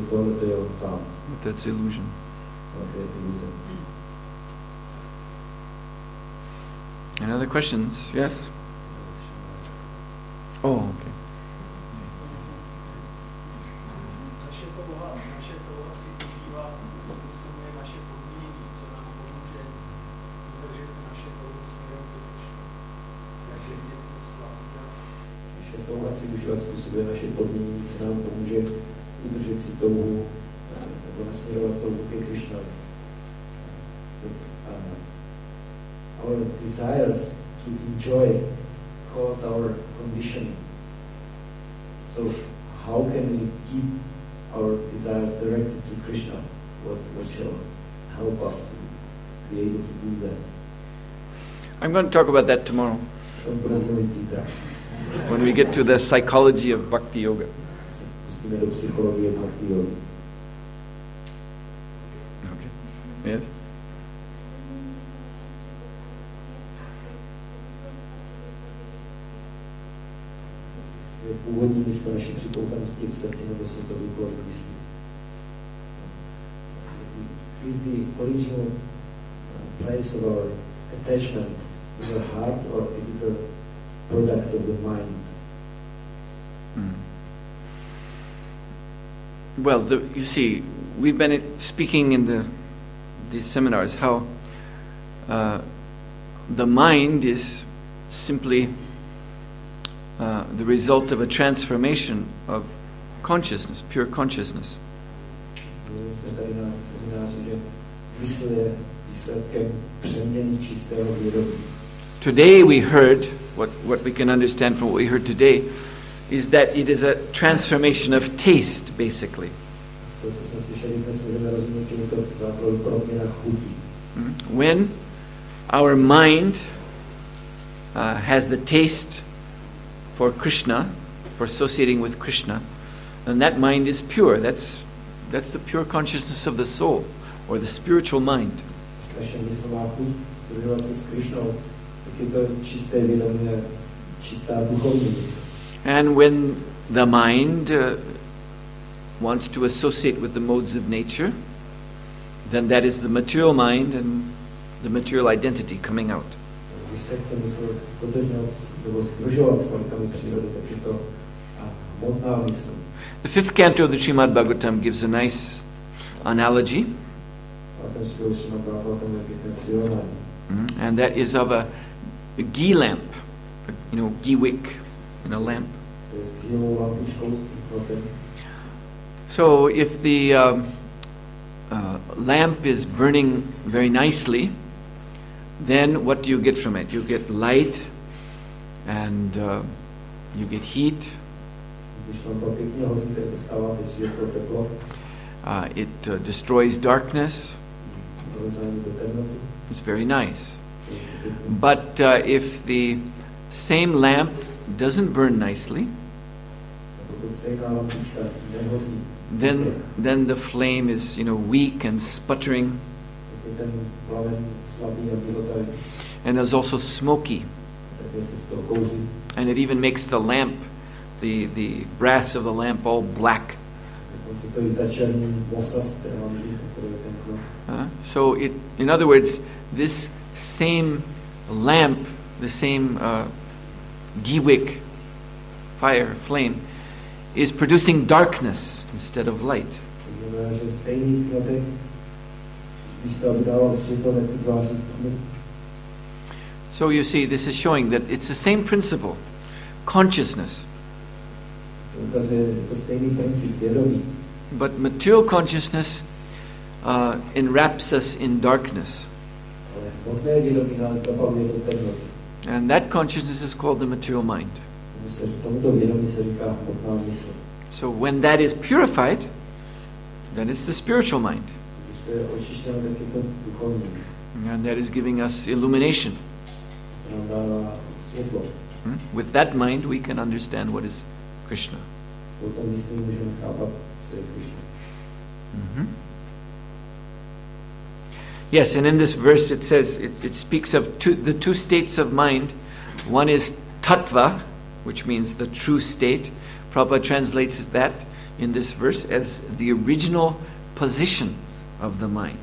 But that's illusion. Any other questions? Yes? Oh, okay. Způsobuje naše podmínění, co nám pomůže udržet si touhu nebo nasměrovat touhu ke Krishna. Our desires to enjoy cause our condition. So how can we keep our desires directed to Krishna? What shall help us to be able to do that? I'm going to talk about that tomorrow, when we get to the psychology of Bhakti Yoga. Okay. Yes? Původní mysl naší připoutanosti v srdci nebo světový plodní myslí. Is the original place of our attachment in our heart, or is it a product of the mind? Well, you see, we've been speaking in the these seminars how the mind is simply the result of a transformation of consciousness, pure consciousness. Today we heard, what we can understand from what we heard today, is that it is a transformation of taste, basically. When our mind has the taste for Krishna, for associating with Krishna, and that mind is pure. That's the pure consciousness of the soul, or the spiritual mind. And when the mind wants to associate with the modes of nature, then that is the material mind and the material identity coming out. The fifth canto of the Srimad Bhagavatam gives a nice analogy, and that is of a ghee lamp, ghee wick in a lamp. So if the lamp is burning very nicely, then what do you get from it? You get light, and you get heat. It destroys darkness. It's very nice. But if the same lamp doesn't burn nicely, then the flame is weak and sputtering, and is also smoky, and it even makes the lamp, the brass of the lamp, all black. So in other words, this same lamp, the same ghee wick, fire, flame, is producing darkness instead of light. So you see, this is showing that it's the same principle, consciousness. But material consciousness enwraps us in darkness. And that consciousness is called the material mind. So when that is purified, then it's the spiritual mind. And that is giving us illumination. With that mind, we can understand what is Krishna. Yes, and in this verse it says, it speaks of the two states of mind. One is tattva, which means the true state. Prabhupada translates that in this verse as the original position of the mind.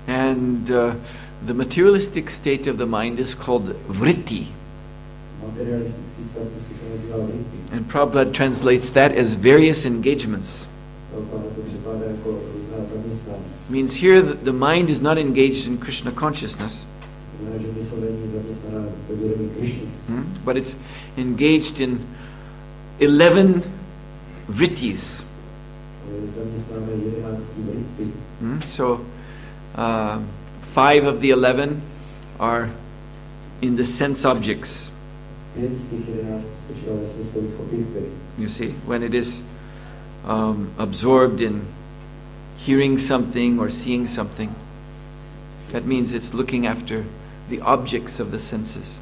And the materialistic state of the mind is called vritti. And Prabhupada translates that as various engagements. Means here that the mind is not engaged in Krishna consciousness, but it's engaged in 11 vrittis. So 5 of the 11 are in the sense objects. You see, when it is absorbed in hearing something or seeing something, that means it's looking after the objects of the senses.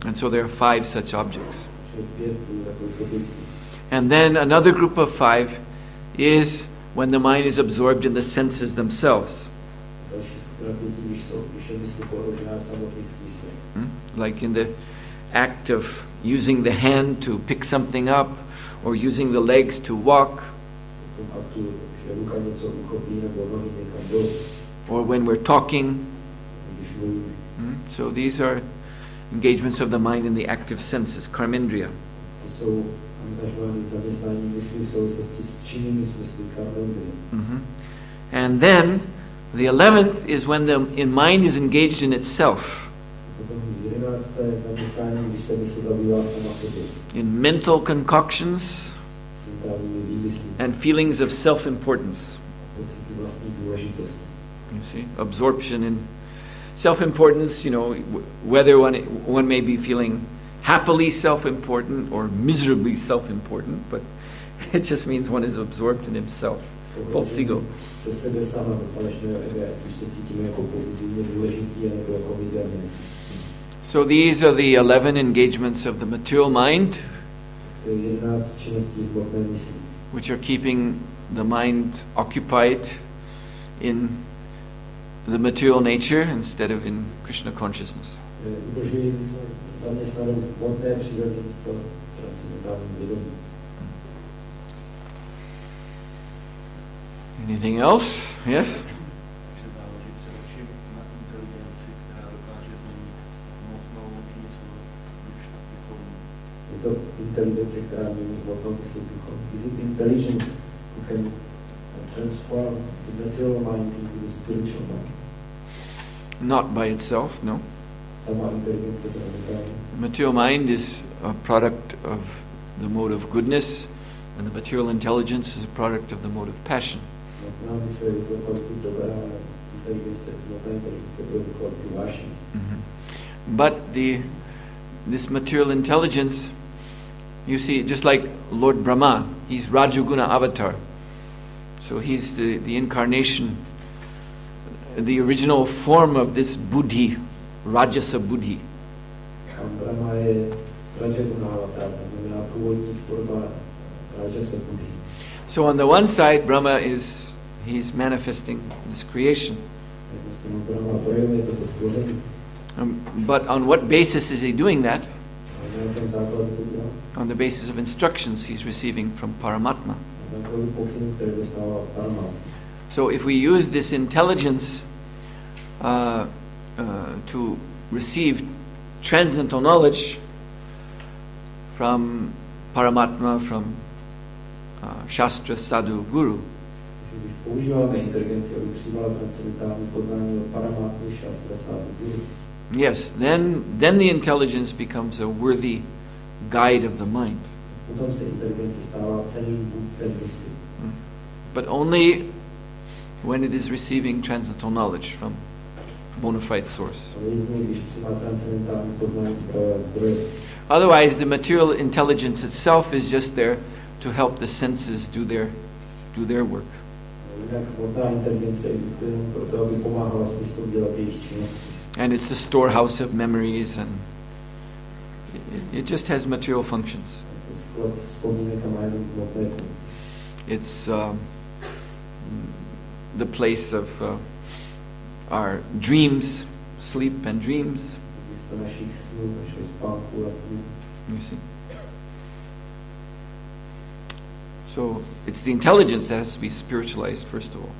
And so there are 5 such objects. And then another group of 5 is when the mind is absorbed in the senses themselves. Like in the act of using the hand to pick something up, or using the legs to walk, or when we're talking, So these are engagements of the mind in the active senses, karmendriya. To jsou angažovaní zaměstnání mysli v souvislosti s činnými smysly karmendriya. And then the 11th is when the mind is engaged in itself. In mental concoctions and feelings of self-importance. You see, absorption in self-importance, you know, whether one may be feeling happily self-important or miserably self-important, but it just means one is absorbed in himself. False ego. So these are the 11 engagements of the material mind, which are keeping the mind occupied in the material nature instead of in Krishna consciousness. Anything else? Yes? Is it intelligence who can transform the material mind into the spiritual mind? Not by itself, no. The material mind is a product of the mode of goodness, and the material intelligence is a product of the mode of passion. But this material intelligence, you see, just like Lord Brahma, he's Rajaguna avatar. So he's the incarnation, the original form of this buddhi, Rajasa buddhi. So on the one side, Brahma he's manifesting this creation. But on what basis is he doing that? On the basis of instructions he's receiving from Paramatma. So if we use this intelligence to receive transcendental knowledge from Paramatma, from Shastra, Sadhu, Guru, yes, then the intelligence becomes a worthy guide of the mind. But only when it is receiving transcendental knowledge from bona fide source. Otherwise, the material intelligence itself is just there to help the senses do their work. And it's the storehouse of memories, and it just has material functions. It's the place of our dreams, sleep and dreams. You see? So it's the intelligence that has to be spiritualized first of all.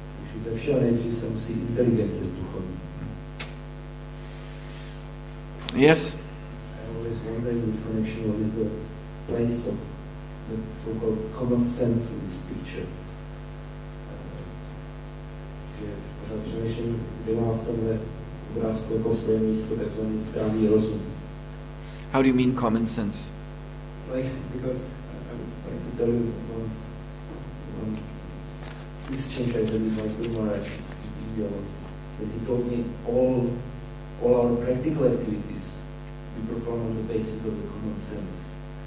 Yes? I always wonder in this connection what is the place of the so-called common sense in this picture. How do you mean common sense? Like, because I would like to tell you one exchange I had with my Guru Maharaj, to be honest, that he told me all our practical activities we perform on the basis of the common sense.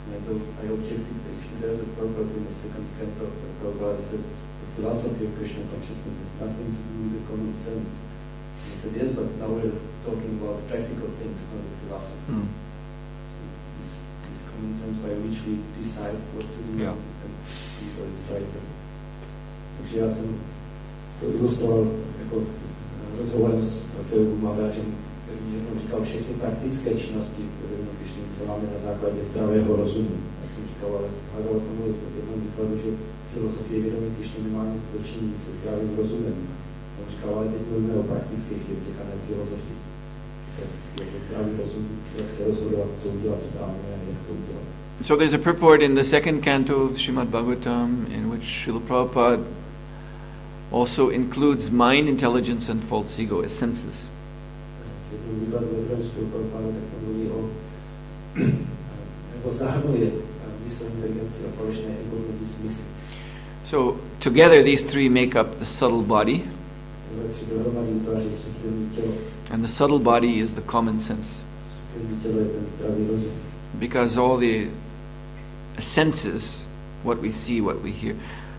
And I objected actually there's a purport in the second canto of Prabhupada says the philosophy of Krishna consciousness has nothing to do with the common sense. And he said yes, but now we're talking about practical things, not the philosophy. So this common sense by which we decide what to do and see what is right. Takže já jsem to ilustroval jako rozhovorem s Guru Maharajem, který mi jednou říkal všechny praktické činnosti, které když děláme na základě zdravého rozumu. Já jsem říkal, ale hledal tomu jednou výkladu, že filozofie vědomí Krišny nemá nic dočinit se zdravým rozumem. On říkal, ale teď mluvíme o praktických věcech a ne filozofii. prakticky jako zdravý rozum, jak se rozhodovat, co udělat správně a jak to udělat. So there's a purport in the second canto of Srimad Bhagavatam in which Srila Prabhupada also includes mind, intelligence, and false ego as senses. So together these three make up the subtle body, and the subtle body is the common sense, because all the senses, what we see, what we hear,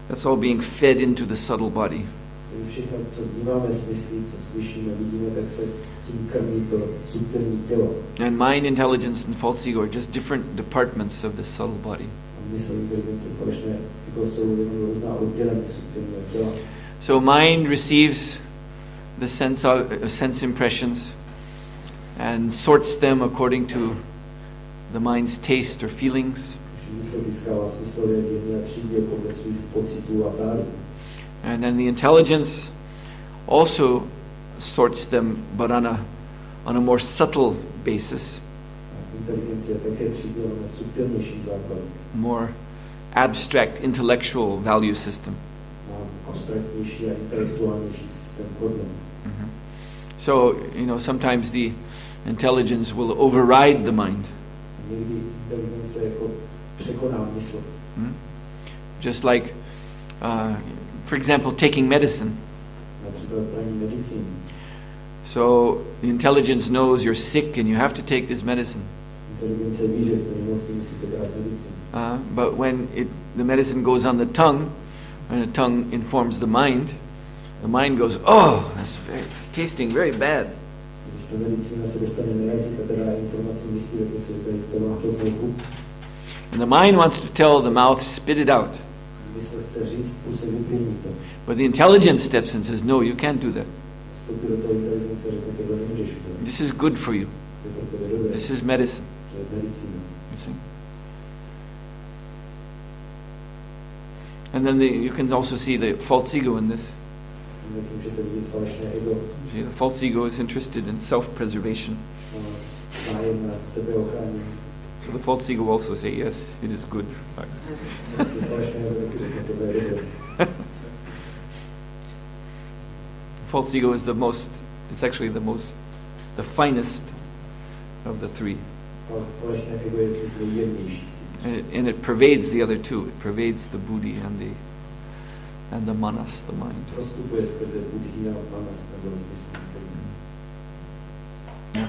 that's all being fed into the subtle body. And mind, intelligence, and false ego are just different departments of the subtle body. So mind receives the sense impressions and sorts them according to the mind's taste or feelings. And then the intelligence also sorts them, but on a more subtle basis, more abstract intellectual value system. So, sometimes the intelligence will override the mind. Just like, for example, taking medicine. So the intelligence knows you're sick and you have to take this medicine. But when the medicine goes on the tongue, and the tongue informs the mind goes, oh, that's tasting very bad. And the mind wants to tell the mouth, spit it out. But the intelligence steps in and says, no, you can't do that. This is good for you. This is medicine. You see? And then you can also see the false ego in this. See, the false ego is interested in self-preservation. So the false ego will also say, yes, it is good. False ego is the finest of the three. And it pervades the other two. It pervades the buddhi and the manas, the mind. Yeah.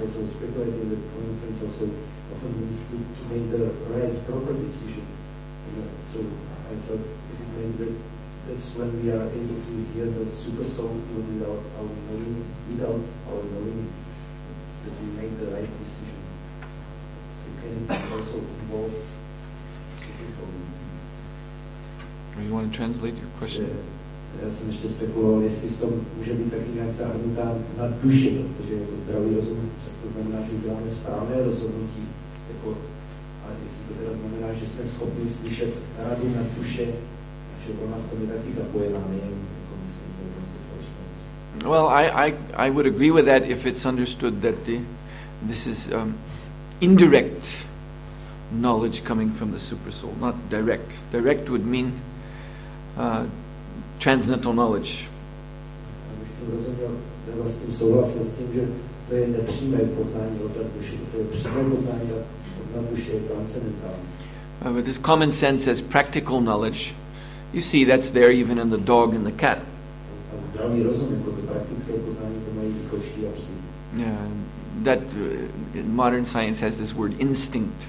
Also speculating that common sense also often means to make the right, proper decision. So I thought, is it maybe that's when we are able to hear the super soul even without our knowing, that we make the right decision. So can it also involve super soul? You want to translate your question? Já jsem ještě spekuloval, jestli v tom může být taky nějak zahrnutá na duši, protože jako zdravý rozum často znamená, že uděláme správné rozhodnutí, a jestli to teda znamená, že jsme schopni slyšet radu na duše, že ona v tom je taky zapojená, nejen jako myslím, Well, I would agree with that if it's understood that this is indirect knowledge coming from the super soul, not direct. Direct would mean transcendental knowledge. But this common sense as practical knowledge, you see that's there even in the dog and the cat. Yeah, that modern science has this word instinct.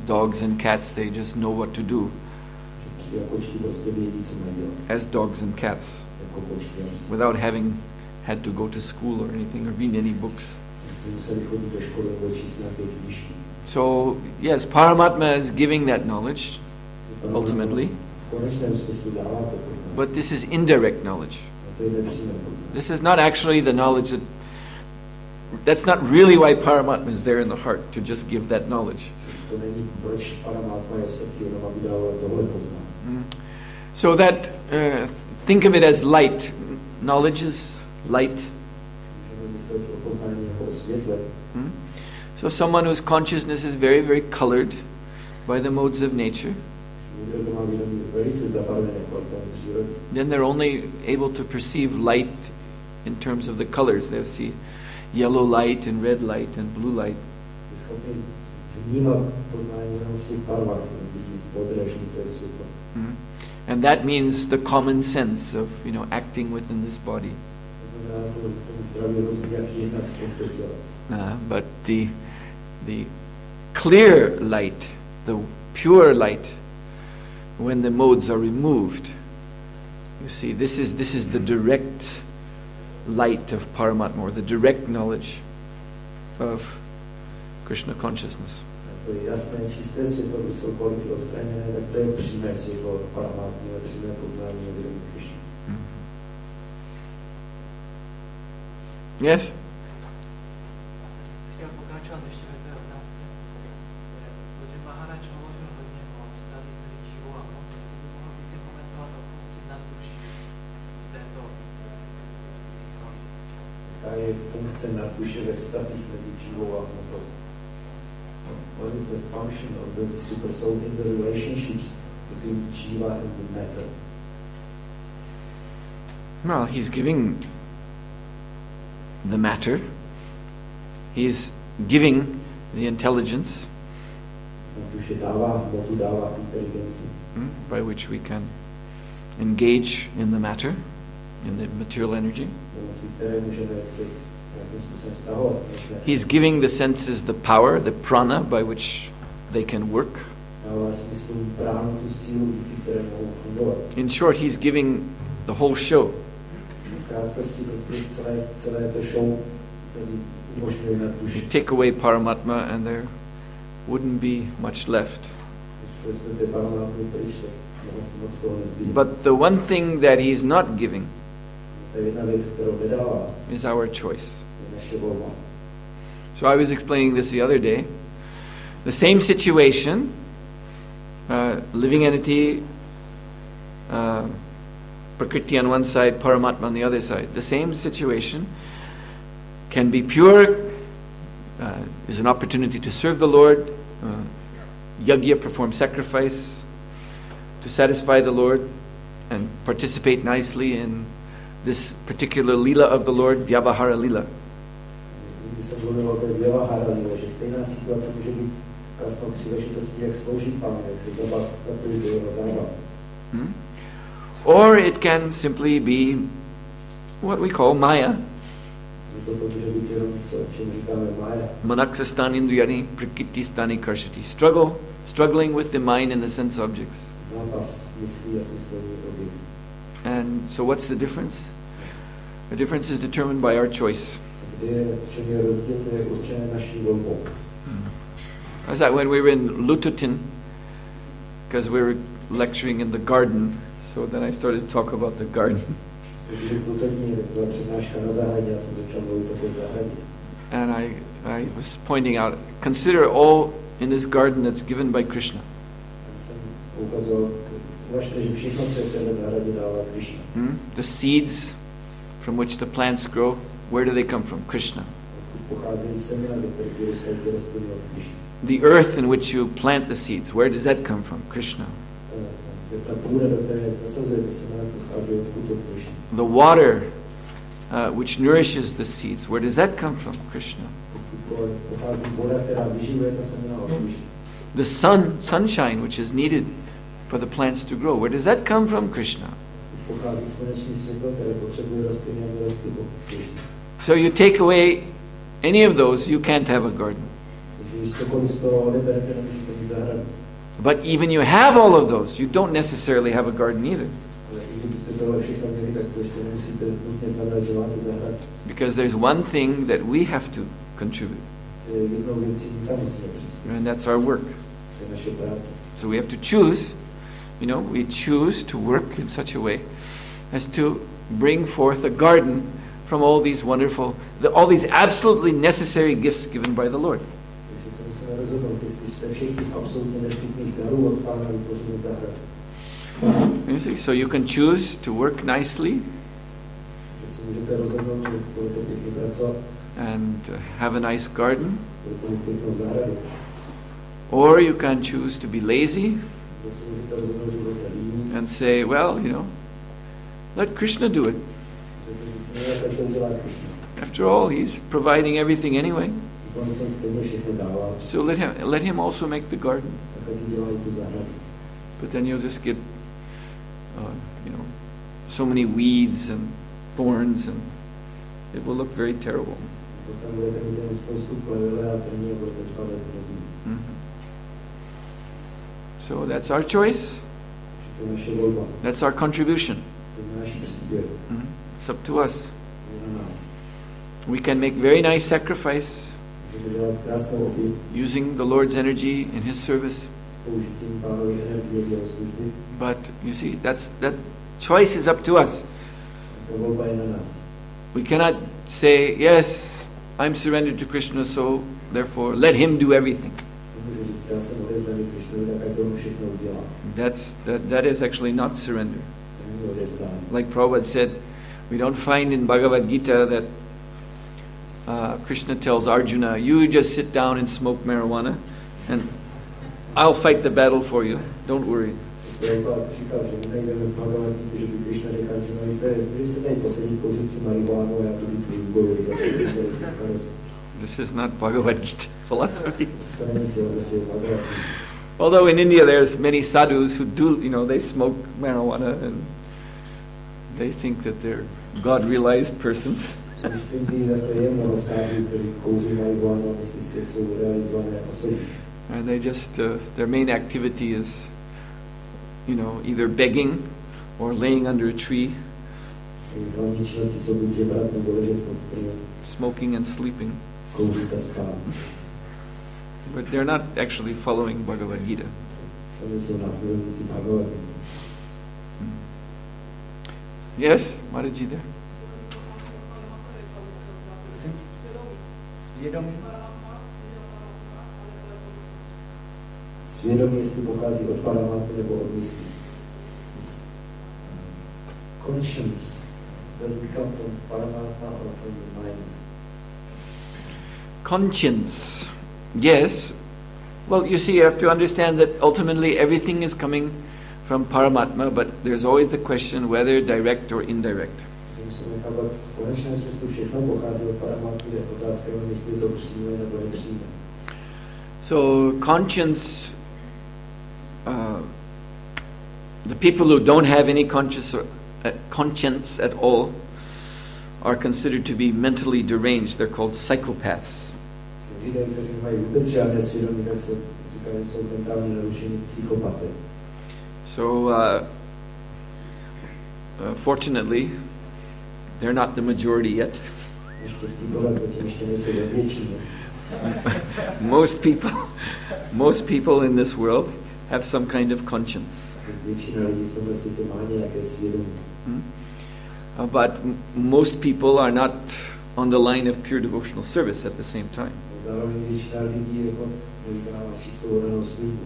Dogs and cats, they just know what to do. As dogs and cats, without having had to go to school or anything or read any books. So, yes, Paramatma is giving that knowledge, ultimately. But this is indirect knowledge. This is not actually the knowledge that's not really why Paramatma is there in the heart, to just give that knowledge. So that, think of it as light, knowledge is light. Můžeme myslet o poznání jako o světle. So someone whose consciousness is very, very colored by the modes of nature, Někdo, kdo má vědomí velice zabarvené kvalitami přírody, then they're only able to perceive light in terms of the colors. They'll see yellow light and red light and blue light. je schopný vnímat poznání jenom v těch barvách, vidí modré, žluté světlo. And that means the common sense of, acting within this body. To znamená ten zdravý rozum, jak jednat v tomto těle. But the clear light, the pure light, when the modes are removed, you see, this is the direct light of Paramatma, or the direct knowledge of Krishna consciousness. To je jasné, čisté světlo, když jsou kvality odstraněné, tak to je přímé světlo Paramatmy a přímé poznání a vědomí Krishny. Yes? Chtěl pokračovat ještě ve té otázce, protože Maharaj hovořil hodně o vztazích mezi živou a hmotou, jestli by mohl více komentovat o funkci nadduší v této roli. Jaká je funkce nadduše ve vztazích mezi živou a hmotou? What is the function of the super soul in the relationships between Jiva and the matter? Well, he's giving the matter. He's giving the intelligence Duše dává hmotu, dává inteligenci, by which we can engage in the matter, in the material energy. pomocí které můžeme se nějakým způsobem vztahovat. He's giving the senses the power, the prana, by which they can work. Dává smysl pránu, tu sílu, díky které mohou fungovat. In short, he's giving the whole show. V krátkosti prostě celé to show tedy umožňuje nad You duši. take away Paramatma and there wouldn't be much left. Když vezmete Paramatmu pryč, tak moc toho nezbývá. But the one thing that he's not giving To je jedna věc, kterou nedává, is our choice. je naše volba. So I was explaining this the other day. The same situation, living entity, Prakriti on one side, Paramatma on the other side. The same situation can be pure, is an opportunity to serve the Lord, yajna, perform sacrifice, to satisfy the Lord, and participate nicely in this particular lila of the Lord, Vyavahara lila. Když se mluvilo o té Vyavahara lile, že stejná situace může být krásnou příležitostí, jak sloužit Pánu, jak se zapojit do jeho zábav. Or it can simply be what we call Maya. To může být jenom co, čemu říkáme Maya. Manaksastani indriyani prakriti stani karshati. Struggling with the mind and the sense objects. Zápas myslí a smyslovní objekt. And so what's the difference? The difference is determined by our choice. V čem je rozdíl, to je určené naší volbou. How's that when we were in Lututin, because we were lecturing in the garden, so then I started to talk about the garden. Jsme byli v Lutetině, tak byla přednáška na zahradě, já jsem začal mluvit o té zahradě. And I was pointing out, consider all in this garden that's given by Krishna. Tak jsem ukazoval, uvažte, že všechno, co je v téhle zahradě, dává Krishna. The seeds from which the plants grow, where do they come from? Krishna. Odkud pocházejí semena, ze kterých vyrůstají ty rostliny od Krishna. The earth in which you plant the seeds, where does that come from? Krishna. Ta půda, do které zasazujete semena, pochází odkud od Krishna. The water which nourishes the seeds, where does that come from? Krishna. Pochází voda, která vyživuje ta semena od Krishna. The sunshine which is needed for the plants to grow, where does that come from? Krishna. Pochází sluneční světlo, které potřebuje rostliny, aby rostly od Krishna. So you take away any of those, you can't have a garden. Takže když cokoliv z toho odeberete, nemůžete mít zahradu. But even you have all of those, you don't necessarily have a garden either. Ale i kdybyste tohle všechno měli, tak to ještě nemusíte nutně znamenat, že máte zahradu. Because there's one thing that we have to contribute, Že jednou věcí my tam musíme přispět. and that's our work. To je naše práce. So we have to choose, we choose to work in such a way as to bring forth a garden from all these wonderful, all these absolutely necessary gifts given by the Lord. Takže se musíme rozhodnout, jestli se všech těch absolutně nezbytných darů od Pána vytvoříme zahradu. You see, so you can choose to work nicely, že si můžete rozhodnout, že budete pěkně pracovat, and have a nice garden, budete mít pěknou zahradu. or you can choose to be lazy Nebo si můžete rozhodnout, že budete líní, and say, well, let Krishna do it. že si nejlepší to udělá Krishna. After all, he's providing everything anyway. On se stejně všechno dává, So let him also make the garden. tak ať dělají tu zahradu. But then you'll just get, so many weeds and thorns, and it will look very terrible. Potom budete mít jen spoustu plevele a trní a budete vpadat mezi. So that's our choice. To je naše volba, That's our contribution. to je náš příspěvek, It's up to us. je na nás. We can make very nice sacrifice Můžeme dělat krásnou oběť using the Lord's energy in His service. s použitím Pánovy energie v jeho služby. But you see, that choice is up to us. Ta volba je na nás. We cannot say, yes, I'm surrendered to Krishna, so therefore let him do everything. Nemůžu říct, já jsem odevzdaný Krišnovi, tak ať tomu všechno udělá. That is actually not surrender. To není odevzdání. Like Prabhupada said, we don't find in Bhagavad Gita that Krishna tells Arjuna, you just sit down and smoke marijuana and I'll fight the battle for you. Don't worry. Prabhupada říkal, že my najdeme v Bhagavad Gita, že by Krišna řekl, že se tady posadí kouřit si marihuánu a já tu bitvu vybojuji za to, si starost. This is not Bhagavad Gita philosophy. To není filozofie Bhagavad Gita. Although in India there's many sadhus who do, they smoke marijuana and they think that they're God-realized persons. V Indii takhle je mnoho sádů, kteří kouří marihuánu a myslí si, jak jsou realizované osoby. And they just, their main activity is, either begging or laying under a tree, Hlavní činnosti jsou buď žebrat nebo ležet pod stromem, smoking and sleeping. kouřit a spát. But they're not actually following Bhagavad Gita. To nejsou následovníci Bhagavad Gita. Yes, Maharaji there. Svědomí, jestli pochází od Paramatmy nebo od myslí. Conscience doesn't come from Paramatma or from the mind. Conscience. Yes. Well, you see, you have to understand that ultimately everything is coming from Paramatma, but there's always the question whether direct or indirect. Musíme chápat, v konečném smyslu všechno pochází od Paramatmy, je otázka, jestli to přímé nebo nepřímé. So conscience, the people who don't have any conscience at all are considered to be mentally deranged. They're called psychopaths. Lidé, kteří mají vůbec žádné svědomí, tak se říkají, že jsou mentálně narušení psychopaté. So fortunately, they're not the majority yet. Naštěstí bohat zatím ještě nejsou ve většině. Most people in this world have some kind of conscience. Většina lidí v tomhle světě má nějaké svědomí. But most people are not on the line of pure devotional service at the same time. Zároveň většina lidí jako vykonává čistou oddanou službu.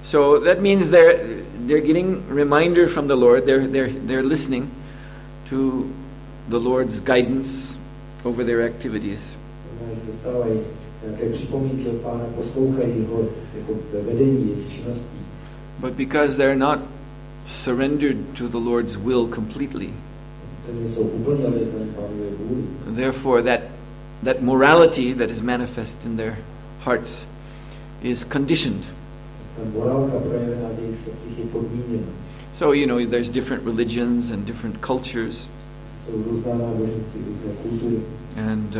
So that means they're getting reminder from the Lord. They're listening to the Lord's guidance over their activities. Dostávají nějaké připomínky od Pána, poslouchají ho jako ve vedení jejich činností. But because they're not surrendered to the Lord's will completely, therefore that morality that is manifest in their hearts is conditioned. So, there's different religions and different cultures. And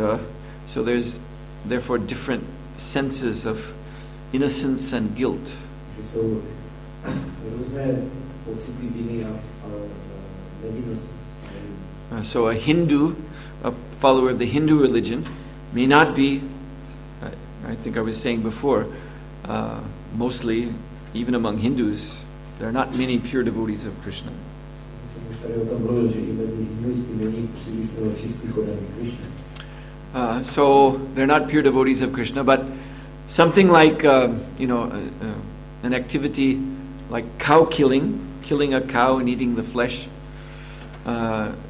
so there's therefore different senses of innocence and guilt. So a Hindu, a follower of the Hindu religion, may not be, I think I was saying before, mostly, even among Hindus, there are not many pure devotees of Krishna. So they're not pure devotees of Krishna, but something like, an activity like cow killing a cow and eating the flesh,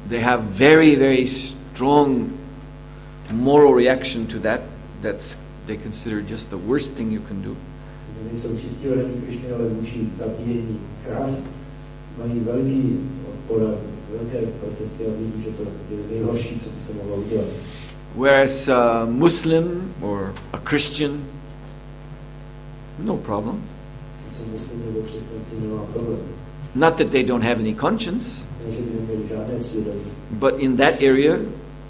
they have very, very strong moral reaction to that. That's they consider just the worst thing you can do. Nejsou čistělení Krišny, ale vůči zabíjení krav. Mají velký odpor, velké protesty a vidí, že to je nejhorší, co by se mohlo udělat. Whereas a Muslim or a Christian, no problem. Muslim nebo křesťanství nemá problém. Not that they don't have any conscience, Ne, že by neměli žádné svědomí. but in that area,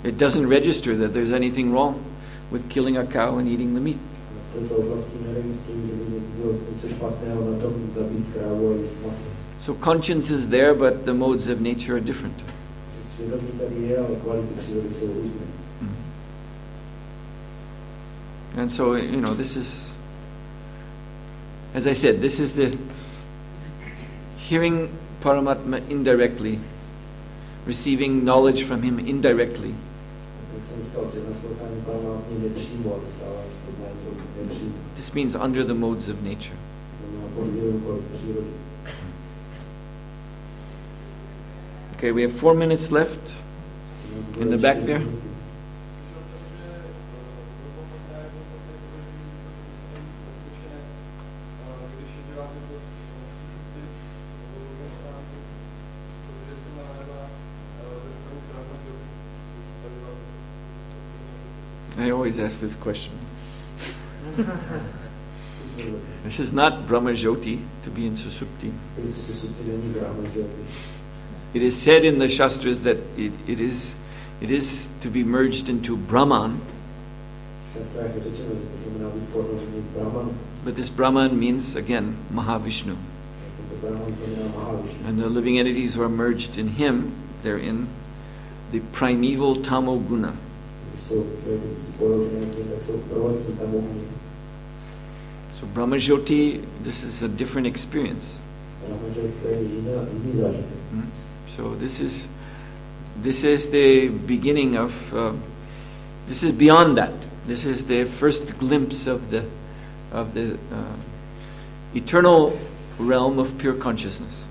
it doesn't register that there's anything wrong with killing a cow and eating the meat. V této oblasti neregistrují, že by bylo něco špatného na tom zabít krávu a jíst maso. So conscience is there, but the modes of nature are different. Svědomí tady je, ale kvality přírody jsou různé. And so, this is, as I said, this is the hearing Paramatma indirectly, receiving knowledge from him indirectly. This means under the modes of nature. Okay, we have 4 minutes left in the back there. I always ask this question. This is not Brahma Jyoti, to be in Susupti. It is said in the Shastras that it is to be merged into Brahman. But this Brahman means, again, Mahavishnu. And the living entities who are merged in him, they're in the primeval Tamo Guna. So Brahma Jyoti, this is a different experience. So this is the beginning of. This is beyond that. This is the first glimpse of the eternal realm of pure consciousness.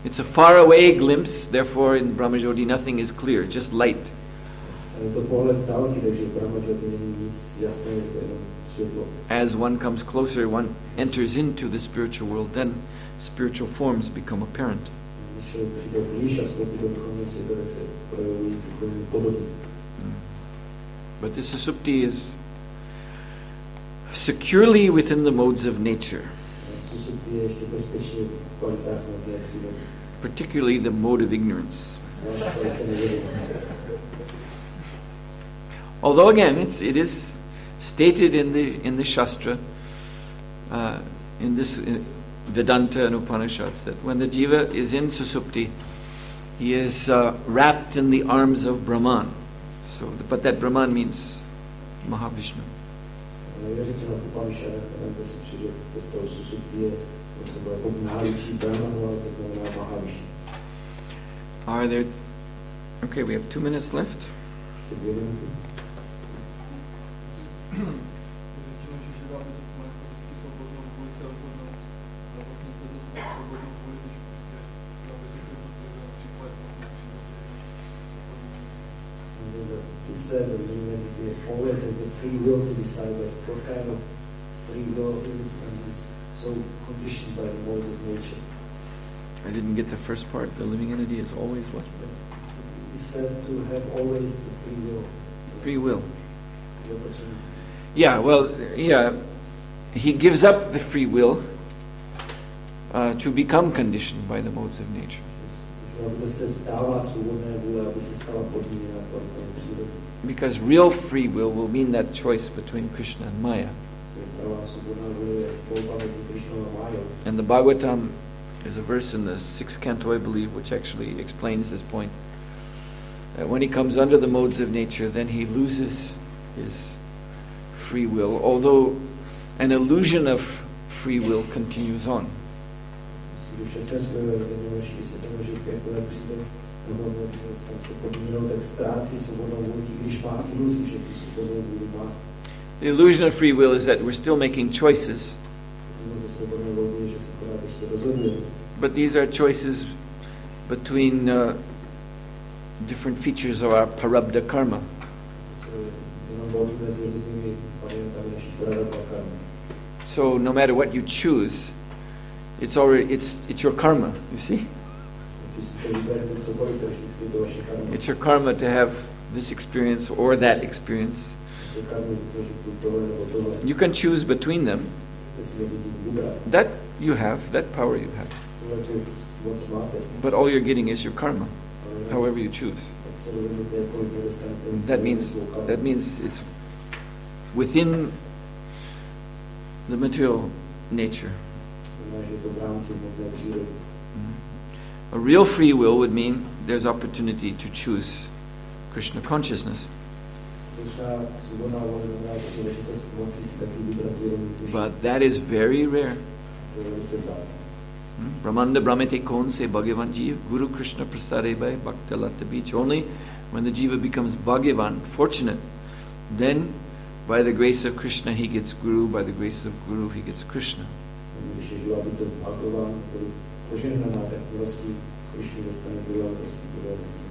It's a faraway glimpse, therefore in Brahma Jyoti nothing is clear, just light. As one comes closer, one enters into the spiritual world, then spiritual forms become apparent. But this Susupti is securely within the modes of nature. Particularly the mode of ignorance. Although again, it is stated in the Shastra, in this Vedanta and Upanishads, that when the jiva is in Susupti, he is wrapped in the arms of Brahman. So, but that Brahman means Mahavishnu. Are there? Okay, we have 2 minutes left. He said that humanity always has the free will to decide what kind of free will is it, and is so conditioned by the laws of nature. I didn't get the first part. The living entity is always what? He said to have always the free will. Free will. The opportunity. Yeah, well, yeah. He gives up the free will to become conditioned by the modes of nature. Because real free will mean that choice between Krishna and Maya. And the Bhagavatam is a verse in the 6th canto, I believe, which actually explains this point. That when he comes under the modes of nature, then he loses his free will, although an illusion of free will continues on. The illusion of free will is that we're still making choices, but these are choices between different features of our parabdha karma. So no matter what you choose, it's your karma, you see? It's your karma to have this experience or that experience. You can choose between them. That you have, that power you have. But all you're getting is your karma, however you choose. That means it's within the material nature. A real free will would mean there's opportunity to choose Krishna consciousness. But that is very rare. Brahmanda Brahmete Kon se Bhagavan Jiva Guru Krishna Prasade Bhai Bhakta Latta Beach. Only when the Jiva becomes Bhagavan, fortunate, then by the grace of Krishna he gets Guru, by the grace of Guru he gets Krishna. You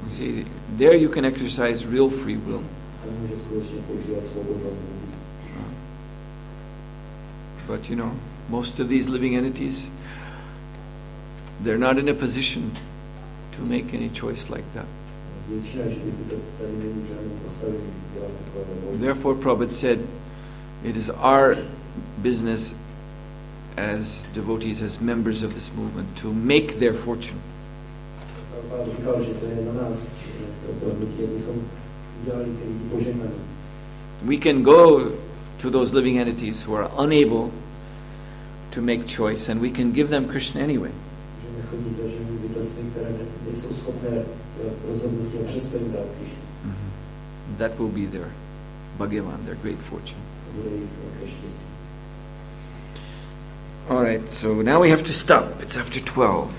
see, there you can exercise real free will. But you know, most of these living entities, they're not in a position to make any choice like that. Therefore, Prabhupada said, it is our business as devotees, as members of this movement, to make their fortune. We can go to those living entities who are unable to make choice, and we can give them Krishna anyway. That will be their Bhagavan, their great fortune. Alright, so now we have to stop. It's after 12.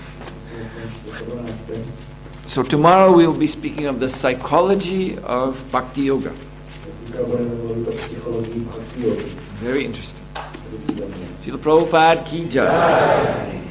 So tomorrow we will be speaking of the psychology of Bhakti Yoga. Very interesting. Srila Prabhupada ki jai.